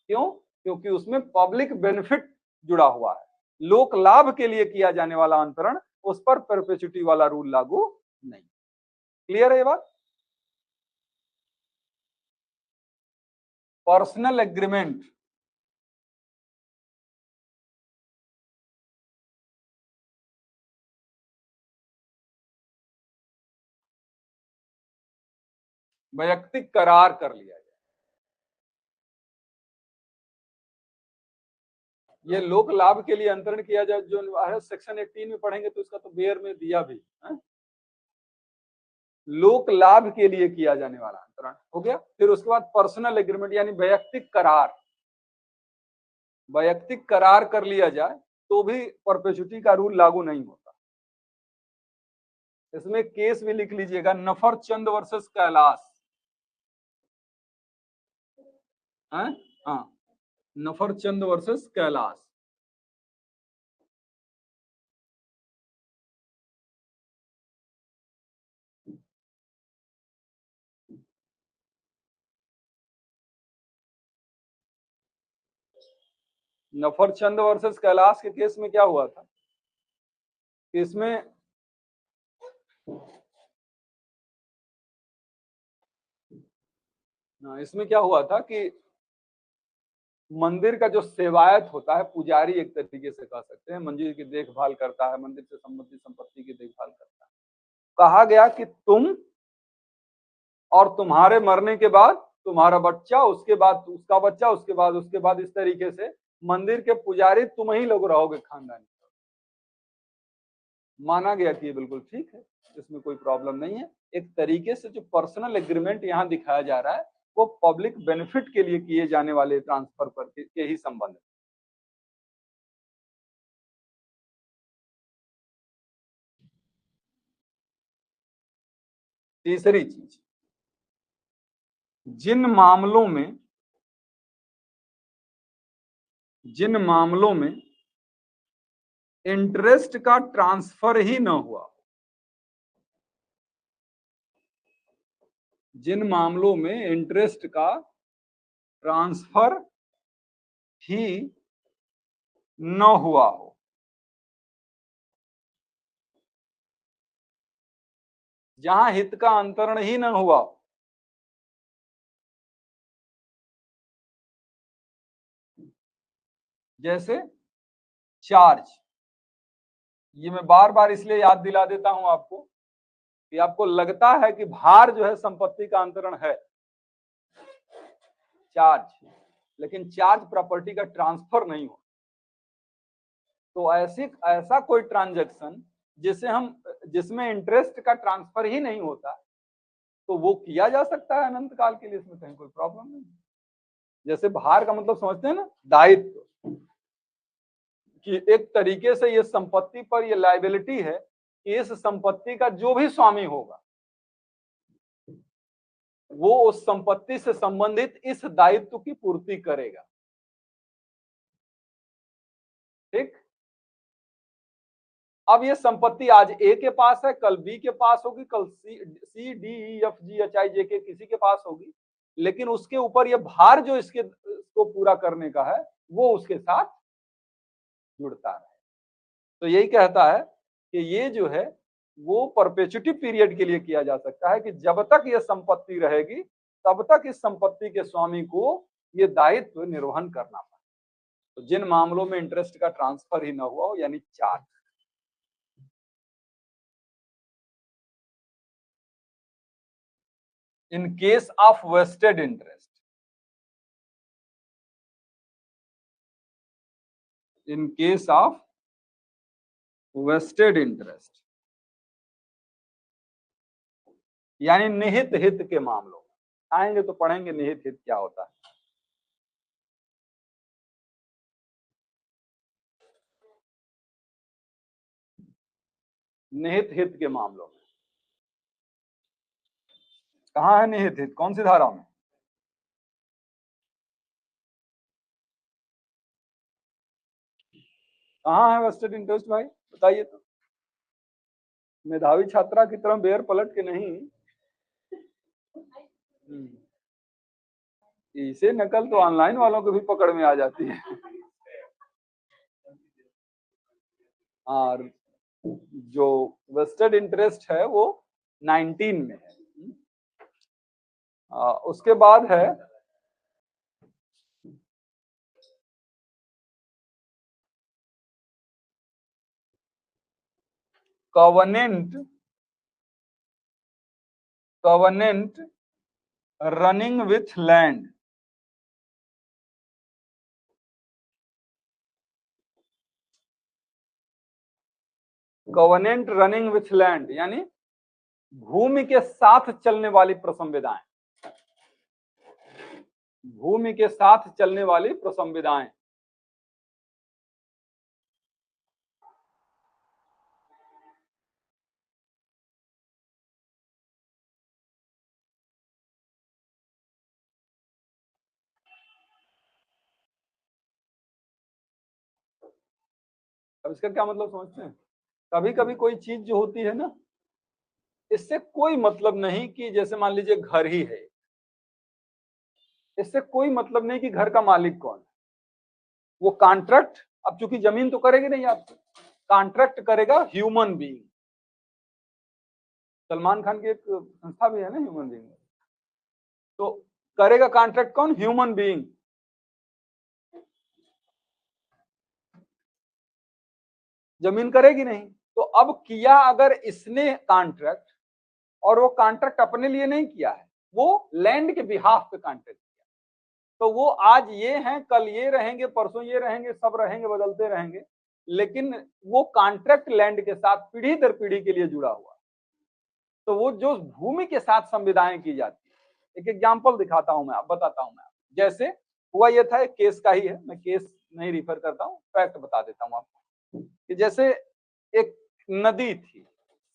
S1: क्यों? क्योंकि उसमें पब्लिक बेनिफिट जुड़ा हुआ है। लोक लाभ के लिए किया जाने वाला अंतरण, उस पर परपेचुटी वाला रूल लागू नहीं। क्लियर है ये बात? पर्सनल एग्रीमेंट, वैयक्तिक करार कर लिया जाए। ये लोक लाभ के लिए अंतरण किया जाए, जो सेक्शन 18 में पढ़ेंगे तो इसका तो बेयर में दिया भी है। लोक लाभ के लिए किया जाने वाला अंतरण हो गया। फिर उसके बाद पर्सनल एग्रीमेंट यानी वैयक्तिक करार, वैयक्तिक करार कर लिया जाए तो भी परपेचुटी का रूल लागू नहीं होता। इसमें केस भी लिख लीजिएगा, नफरचंद वर्सेस कैलाश। हाँ, नफरचंद वर्सेस कैलाश। नफरचंद वर्सेस कैलाश के केस में क्या हुआ था? इसमें इसमें क्या हुआ था कि मंदिर का जो सेवायत होता है, पुजारी एक तरीके से कह सकते हैं, मंदिर की देखभाल करता है, मंदिर से संबंधित संपत्ति की देखभाल करता है। कहा गया कि तुम और तुम्हारे मरने के बाद तुम्हारा बच्चा, उसके बाद उसका बच्चा, उसके बाद इस तरीके से मंदिर के पुजारी तुम ही लोग रहोगे खानदानी। माना गया कि ये बिल्कुल ठीक है, इसमें कोई प्रॉब्लम नहीं है। एक तरीके से जो पर्सनल एग्रीमेंट यहाँ दिखाया जा रहा है वो पब्लिक बेनिफिट के लिए किए जाने वाले ट्रांसफर पर के ही संबंध है। तीसरी चीज, जिन मामलों में इंटरेस्ट का ट्रांसफर ही न हुआ, जिन मामलों में इंटरेस्ट का ट्रांसफर ही न हुआ हो, जहां हित का अंतरण ही न हुआ हो, जैसे चार्ज। ये मैं बार बार इसलिए याद दिला देता हूं आपको कि आपको लगता है कि भार जो है संपत्ति का अंतरण है, चार्ज, लेकिन चार्ज प्रॉपर्टी का ट्रांसफर नहीं हो। तो ऐसा कोई ट्रांजैक्शन जिसमें इंटरेस्ट का ट्रांसफर ही नहीं होता, तो वो किया जा सकता है अनंत काल के लिए, इसमें कहीं कोई प्रॉब्लम नहीं। जैसे भार का मतलब समझते हैं ना, दायित्व, कि एक तरीके से ये संपत्ति पर ये लायबिलिटी है कि इस संपत्ति का जो भी स्वामी होगा वो उस संपत्ति से संबंधित इस दायित्व की पूर्ति करेगा। ठीक, अब ये संपत्ति आज ए के पास है, कल बी के पास होगी, कल C D E F G H I J K किसी के पास होगी, लेकिन उसके ऊपर ये भार जो इसको पूरा करने का है वो उसके साथ जुड़ता है। तो यही कहता है कि ये जो है वो परपेचुटी पीरियड के लिए किया जा सकता है कि जब तक ये संपत्ति रहेगी तब तक इस संपत्ति के स्वामी को ये दायित्व निर्वहन करना पड़े। तो जिन मामलों में इंटरेस्ट का ट्रांसफर ही न हुआ हो, यानी 4। In case of vested interest, in case of vested interest यानी निहित हित के मामलों में आएंगे तो पढ़ेंगे निहित हित क्या होता है। निहित हित के मामलों में कहाँ है निहित हित, कौन सी धारा में? कहाँ है वेस्टेड इंटरेस्ट भाई, बताइए तो। मेधावी छात्रा की तरह बेर पलट के नहीं, इसे नकल तो ऑनलाइन वालों को भी पकड़ में आ जाती है। और जो वेस्टेड इंटरेस्ट है वो 19 में है। उसके बाद है covenant running with land. Covenant running with land यानी भूमि के साथ चलने वाली प्रसंविदाएं, भूमि के साथ चलने वाली प्रसंविदाएं। अब इसका क्या मतलब समझते हैं? कभी कभी कोई चीज जो होती है ना, इससे कोई मतलब नहीं कि जैसे मान लीजिए घर ही है, इससे कोई मतलब नहीं कि घर का मालिक कौन है। वो कॉन्ट्रैक्ट, अब चूंकि जमीन तो करेगी नहीं आपको, कॉन्ट्रैक्ट करेगा ह्यूमन बीइंग। सलमान खान की एक संस्था भी है ना ह्यूमन बीइंग, तो करेगा कॉन्ट्रैक्ट कौन? Human being. जमीन करेगी नहीं, तो अब किया अगर इसने कॉन्ट्रैक्ट, और वो कॉन्ट्रैक्ट अपने लिए नहीं किया है, वो लैंड के बिहाफ पे कॉन्ट्रैक्ट किया, तो वो आज ये हैं, कल ये रहेंगे, परसों ये रहेंगे, सब रहेंगे, बदलते रहेंगे, लेकिन वो कॉन्ट्रैक्ट लैंड के साथ पीढ़ी दर पीढ़ी के लिए जुड़ा हुआ। तो वो जो भूमि के साथ संविदाएं की जाती है, एक एग्जाम्पल दिखाता हूं मैं, आप बताता हूं मैं। जैसे हुआ ये था, एक केस का ही है, मैं केस नहीं रिफर करता हूँ, फैक्ट बता देता हूँ आपको कि जैसे एक नदी थी,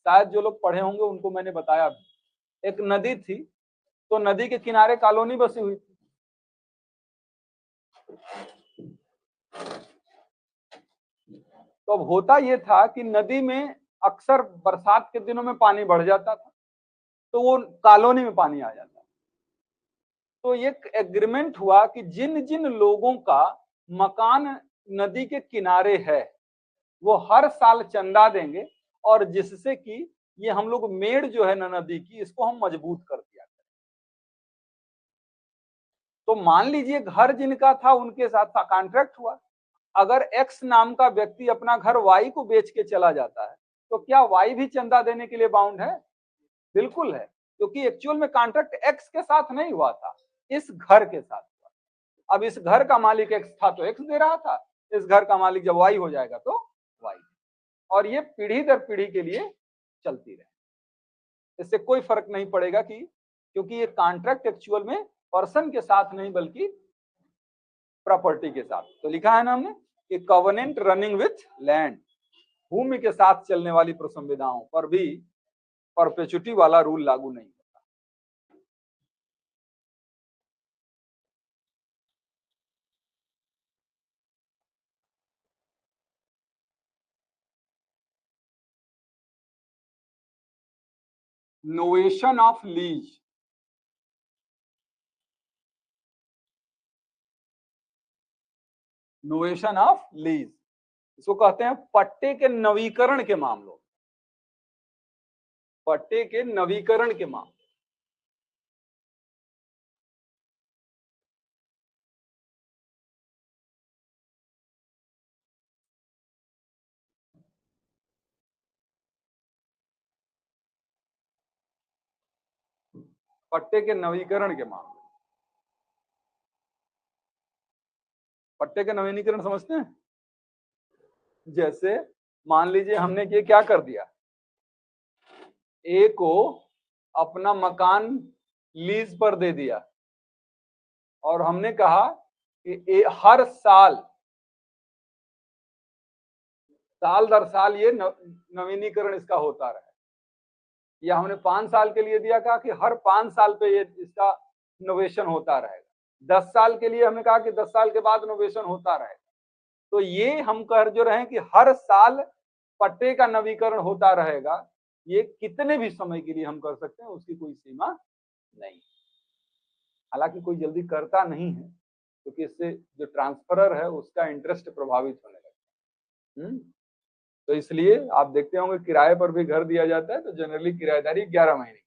S1: शायद जो लोग पढ़े होंगे उनको मैंने बताया भी, एक नदी थी, तो नदी के किनारे कॉलोनी बसी हुई थी। तो अब होता यह था कि नदी में अक्सर बरसात के दिनों में पानी बढ़ जाता था, तो वो कॉलोनी में पानी आ जाता। तो ये एग्रीमेंट हुआ कि जिन जिन लोगों का मकान नदी के किनारे है वो हर साल चंदा देंगे, और जिससे कि ये हम लोग मेड़ जो है ना नदी की, इसको हम मजबूत कर दिया करें। तो मान लीजिए घर जिनका था उनके साथ कॉन्ट्रैक्ट हुआ, अगर एक्स नाम का व्यक्ति अपना घर वाई को बेच के चला जाता है, तो क्या वाई भी चंदा देने के लिए बाउंड है? बिल्कुल है, क्योंकि एक्चुअल में कॉन्ट्रैक्ट एक्स के साथ नहीं हुआ था, इस घर के साथ हुआ। अब इस घर का मालिक एक्स था तो एक्स दे रहा था, इस घर का मालिक जब वाई हो जाएगा तो वाई, और ये पीढ़ी दर पीढ़ी के लिए चलती रहे। इससे कोई फर्क नहीं पड़ेगा कि, क्योंकि ये कॉन्ट्रैक्ट एक्चुअल में पर्सन के साथ नहीं बल्कि प्रॉपर्टी के साथ। तो लिखा है ना हमने कि कवनेंट रनिंग विथ लैंड, भूमि के साथ चलने वाली प्रसंविदाओं पर भी परपेचुटी वाला रूल लागू नहीं होता। Novation of lease, novation of lease, इसको कहते हैं पट्टे के नवीकरण के मामलों, पट्टे के नवीकरण के मामले। पट्टे के नवीकरण के मामले, पट्टे के नवीनीकरण समझते हैं? जैसे मान लीजिए हमने ये क्या कर दिया, ए को अपना मकान लीज पर दे दिया और हमने कहा कि हर साल दर साल ये नवीनीकरण इसका होता रहे, या हमने 5 साल के लिए दिया, कहा कि हर 5 साल पे ये इसका नोवेशन होता रहेगा। 10 साल के लिए हमने कहा कि 10 साल के बाद नोवेशन होता रहेगा। तो ये हम कह जो रहे हैं कि हर साल पट्टे का नवीकरण होता रहेगा, ये कितने भी समय के लिए हम कर सकते हैं, उसकी कोई सीमा नहीं। हालांकि कोई जल्दी करता नहीं है क्योंकि इससे जो ट्रांसफरर है उसका इंटरेस्ट प्रभावित होने लगता है। तो इसलिए आप देखते होंगे किराए पर भी घर दिया जाता है तो जनरली किराएदारी 11 महीने,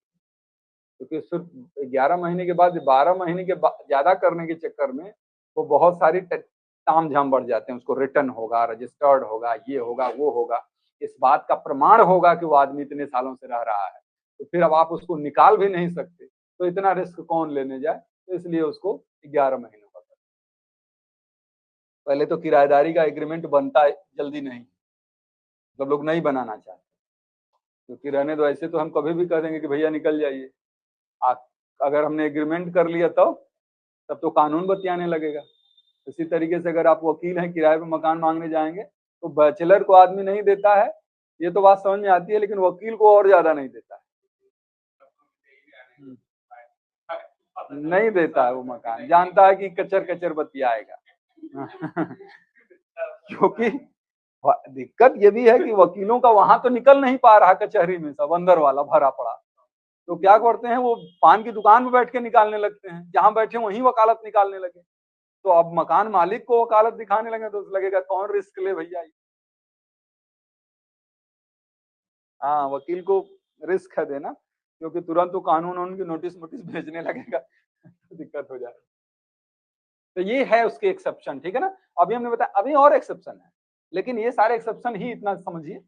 S1: क्योंकि सिर्फ 11 महीने के बाद 12 महीने के ज्यादा करने के चक्कर में वो बहुत सारी ताम झाम बढ़ जाते हैं। उसको रिटर्न होगा, रजिस्टर्ड होगा, ये होगा, वो होगा, इस बात का प्रमाण होगा कि वो आदमी इतने सालों से रह रहा है, तो फिर अब आप उसको निकाल भी नहीं सकते, तो इतना रिस्क कौन लेने जाए, तो इसलिए उसको 11 महीनों का। पहले तो किराएदारी का एग्रीमेंट बनता जल्दी नहीं, सब लोग नहीं बनाना चाहते, क्योंकि रहने दो, ऐसे तो हम कभी भी कह देंगे कि भैया निकल जाइए। अगर हमने एग्रीमेंट कर लिया तब तो कानून बतियाने लगेगा। इसी तरीके से अगर आप वकील हैं, किराए पे मकान मांगने जाएंगे तो बैचलर को आदमी नहीं देता है, ये तो बात समझ में आती है, लेकिन वकील को और ज्यादा नहीं देता है, नहीं देता है वो मकान, जानता है कि कचर कचर बतियाएगा। क्योंकि दिक्कत ये भी है कि वकीलों का वहां तो निकल नहीं पा रहा कचहरी में, सब अंदर वाला भरा पड़ा, तो क्या करते हैं वो पान की दुकान में बैठ के निकालने लगते हैं, जहां बैठे वहीं वकालत निकालने लगे। तो अब मकान मालिक को वकालत दिखाने लगे तो लगेगा कौन रिस्क ले भैया। हाँ, वकील को रिस्क है देना, क्योंकि तुरंत वो कानून उनकी नोटिस भेजने लगेगा, तो दिक्कत हो जाएगी। तो ये है उसके एक्सेप्शन, ठीक है ना। अभी हमने बताया अभी और एक्सेप्शन है, लेकिन ये सारे एक्सेप्शन ही इतना समझिए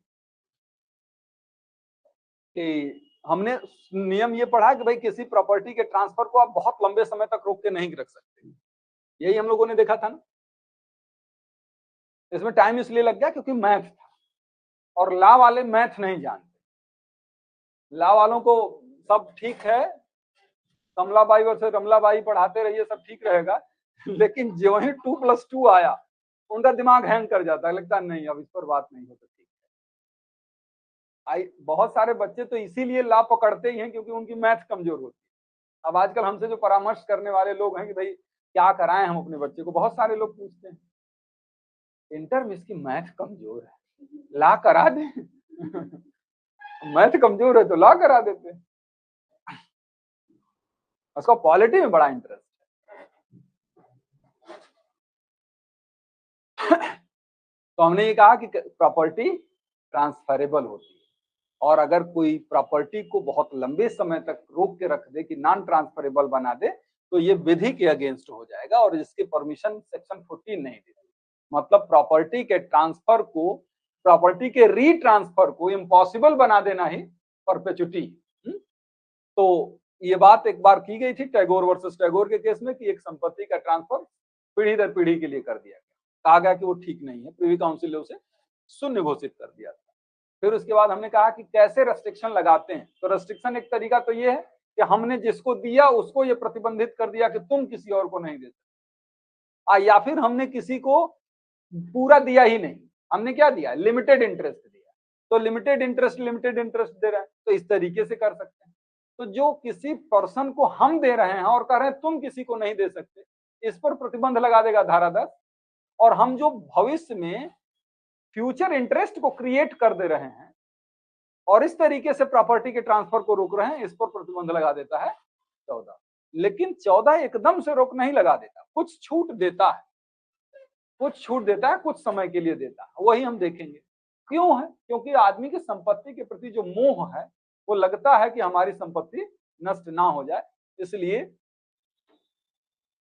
S1: कि हमने नियम ये पढ़ा कि भाई किसी प्रॉपर्टी के ट्रांसफर को आप बहुत लंबे समय तक रोक के नहीं रख सकते, यही हम लोगों ने देखा था ना। इसमें टाइम इसलिए लग गया क्योंकि मैथ था और लॉ वाले मैथ नहीं जानते। लॉ वालों को सब ठीक है, कमलाबाई वर्सेस रमलाबाई पढ़ाते रहिए, सब ठीक रहेगा, लेकिन जो ही 2+2 आया उनका दिमाग हैंग कर जाता है, लगता नहीं अब इस पर बात नहीं हो सकती। बहुत सारे बच्चे तो इसीलिए लॉ पकड़ते ही हैं क्योंकि उनकी मैथ कमजोर होती है। अब आजकल हमसे जो परामर्श करने वाले लोग हैं कि भाई क्या कराएं हम अपने बच्चे को, बहुत सारे लोग पूछते हैं इंटर में इसकी मैथ कमजोर है, लॉ करा दे। मैथ कमजोर है तो लॉ करा देते, उसको पॉलिटी में बड़ा इंटरेस्ट है। तो हमने ये कहा कि प्रॉपर्टी ट्रांसफरेबल होती है, और अगर कोई प्रॉपर्टी को बहुत लंबे समय तक रोक के रख दे कि नॉन ट्रांसफरेबल बना दे, तो ये विधि के अगेंस्ट हो जाएगा और जिसकी परमिशन सेक्शन 14 नहीं देती। मतलब प्रॉपर्टी के ट्रांसफर को, प्रॉपर्टी के रीट्रांसफर को इम्पॉसिबल बना देना ही परपेचुटी। तो ये बात एक बार की गई थी टैगोर वर्सेस टैगोर के केस में कि एक संपत्ति का ट्रांसफर पीढ़ी दर पीढ़ी के लिए कर दिया गया, कहा गया कि वो ठीक नहीं है, प्रिवी काउंसिल ने उसे शून्य घोषित कर दिया था। फिर उसके बाद हमने कहा कि कैसे रेस्ट्रिक्शन लगाते हैं, तो रेस्ट्रिक्शन एक तरीका तो ये है कि हमने जिसको दिया उसको ये प्रतिबंधित कर दिया कि तुम किसी और को नहीं दे सकते, या फिर हमने किसी को पूरा दिया ही नहीं, हमने क्या दिया, लिमिटेड इंटरेस्ट दिया, तो लिमिटेड इंटरेस्ट दे रहे हैं, तो इस तरीके से कर सकते हैं। तो जो किसी पर्सन को हम दे रहे हैं और कह रहे हैं तुम किसी को नहीं दे सकते, इस पर प्रतिबंध लगा देगा धारा 10। और हम जो भविष्य में फ्यूचर इंटरेस्ट को क्रिएट कर दे रहे हैं और इस तरीके से प्रॉपर्टी के ट्रांसफर को रोक रहे हैं, इस पर प्रतिबंध लगा देता है 14। लेकिन 14 एकदम से रोक नहीं लगा देता, कुछ छूट देता है, कुछ छूट देता है, कुछ समय के लिए देता है, वही हम देखेंगे क्यों है। क्योंकि आदमी की संपत्ति के प्रति जो मोह है, वो लगता है कि हमारी संपत्ति नष्ट ना हो जाए, इसलिए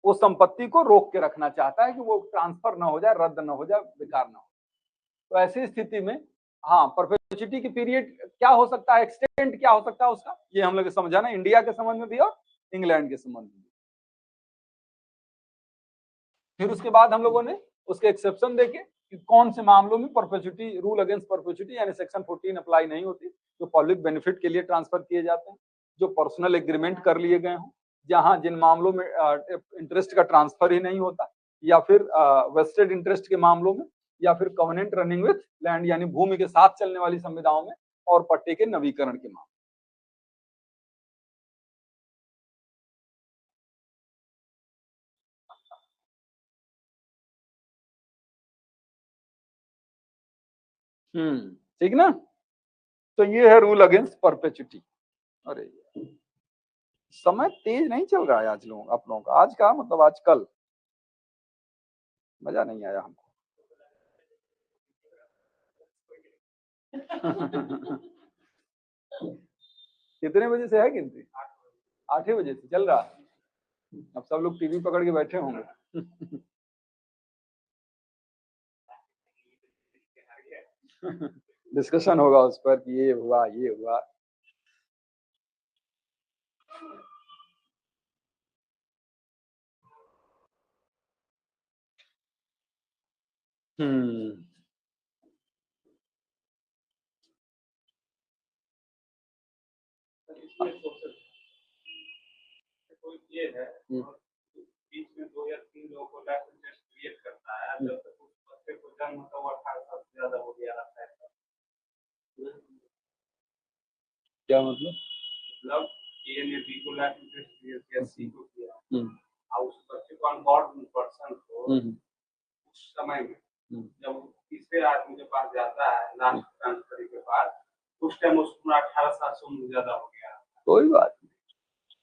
S1: वो संपत्ति को रोक के रखना चाहता है कि वो ट्रांसफर ना हो जाए, रद्द ना हो जाए, बेकार ना हो। तो ऐसी स्थिति में हाँ, परपेचुइटी की पीरियड क्या हो सकता है, एक्सटेंट क्या हो सकता है उसका, ये हम लोग समझाना इंडिया के संबंध में भी और इंग्लैंड के संबंध में भी। फिर उसके बाद हम लोगों ने उसके एक्सेप्शन देखे कि कौन से मामलों में परपेचुइटी, रूल अगेंस्ट परपेचुइटी यानी सेक्शन 14 अप्लाई नहीं होती, जो पब्लिक बेनिफिट के लिए ट्रांसफर किए जाते हैं, जो पर्सनल एग्रीमेंट कर लिए गए हों, जहां जिन मामलों में इंटरेस्ट का ट्रांसफर ही नहीं होता, या फिर वेस्टेड इंटरेस्ट के मामलों में, या फिर कवनेंट रनिंग विथ लैंड यानी भूमि के साथ चलने वाली संविदाओं में, और पट्टे के नवीकरण के मामले। ठीक ना। तो ये है रूल अगेंस्ट परपेचुइटी। अरे समय तेज नहीं चल रहा है आज लोग आप लोगों का, आज का मतलब आज कल मजा नहीं आया हमको। कितने बजे से है गिनती? 8 बजे से चल रहा। अब सब लोग टीवी पकड़ के बैठे होंगे। डिस्कशन होगा उस पर कि ये हुआ ये हुआ। हम्म ये है बीच में 2 या 3 लोगों को लाइफ इंटरेस्ट क्रिएट करता है, जब तक उस बच्चे को जन्म होता है वो 18 साल से ज्यादा हो गया रहता है। क्या मतलब ए ने बी को लाइफ इंटरेस्ट क्रिएट किया, सी को किया, और उस बच्चे को अनबॉर्न पर्सन को उस समय में जब तीसरे आदमी के पास जाता है लास्ट ट्रांसफर के बाद, उस टाइम उसको 18 साल से उम्र ज्यादा हो गया। कोई बात नहीं,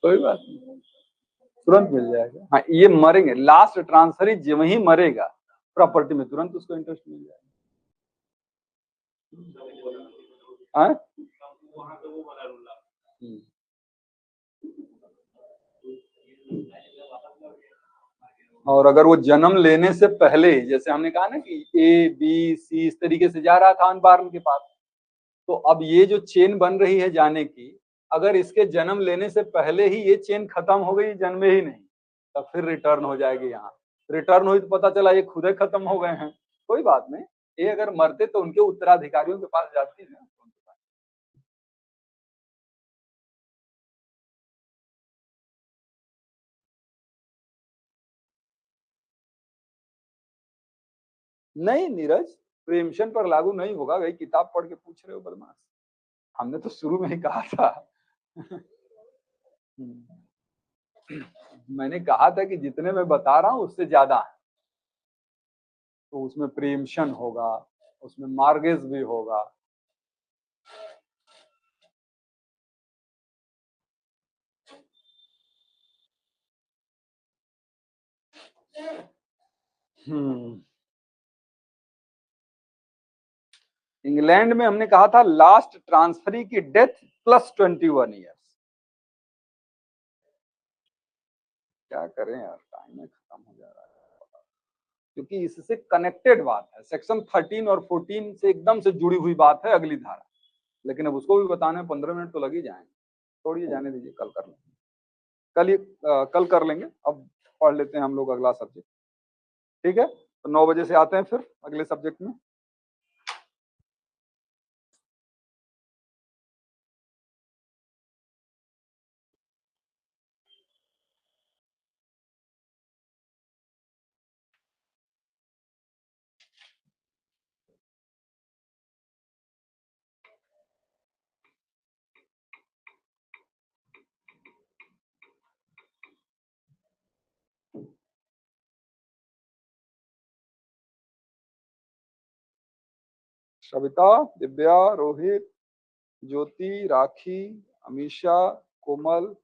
S1: कोई बात नहीं, तुरंत मिल जाएगा। हाँ, ये मरेंगे, लास्ट ट्रांसफर ही जब ही मरेगा प्रॉपर्टी में तुरंत उसको इंटरेस्ट मिल जाएगा। और अगर वो जन्म लेने से पहले, जैसे हमने कहा ना कि ए बी सी इस तरीके से जा रहा था अनबार्न के पास, तो अब ये जो चेन बन रही है जाने की, अगर इसके जन्म लेने से पहले ही ये चेन खत्म हो गई, जन्मे ही नहीं, तब फिर रिटर्न हो जाएगी। यहाँ रिटर्न हुई तो पता चला ये खुद ही खत्म हो गए हैं, कोई बात नहीं, ये अगर मरते तो उनके उत्तराधिकारियों के पास जाती है। नहीं नीरज, प्रेमशन पर लागू नहीं होगा, भाई किताब पढ़ के पूछ रहे हो बदमाश, हमने तो शुरू में ही कहा था। मैंने कहा था कि जितने मैं बता रहा हूं उससे ज्यादा है, तो उसमें प्रेमशन होगा, उसमें मार्गेज भी होगा। इंग्लैंड में हमने कहा था लास्ट ट्रांसफरी की डेथ प्लस 21 ईयर्स। क्या करें यार, टाइम में खत्म हो जा रहा है, क्योंकि इससे कनेक्टेड बात है, सेक्शन 13 और 14 से एकदम से जुड़ी हुई बात है अगली धारा, लेकिन अब उसको भी बताने में 15 मिनट तो लग ही जाएंगे। छोड़िए, जाने दीजिए, कल कर लेंगे, कल कर लेंगे, अब पढ़ लेते हैं हम लोग अगला सब्जेक्ट। ठीक है, तो 9 बजे से आते हैं फिर अगले सब्जेक्ट में। सविता, दिव्या, रोहित, ज्योति, राखी, अमीषा, कोमल,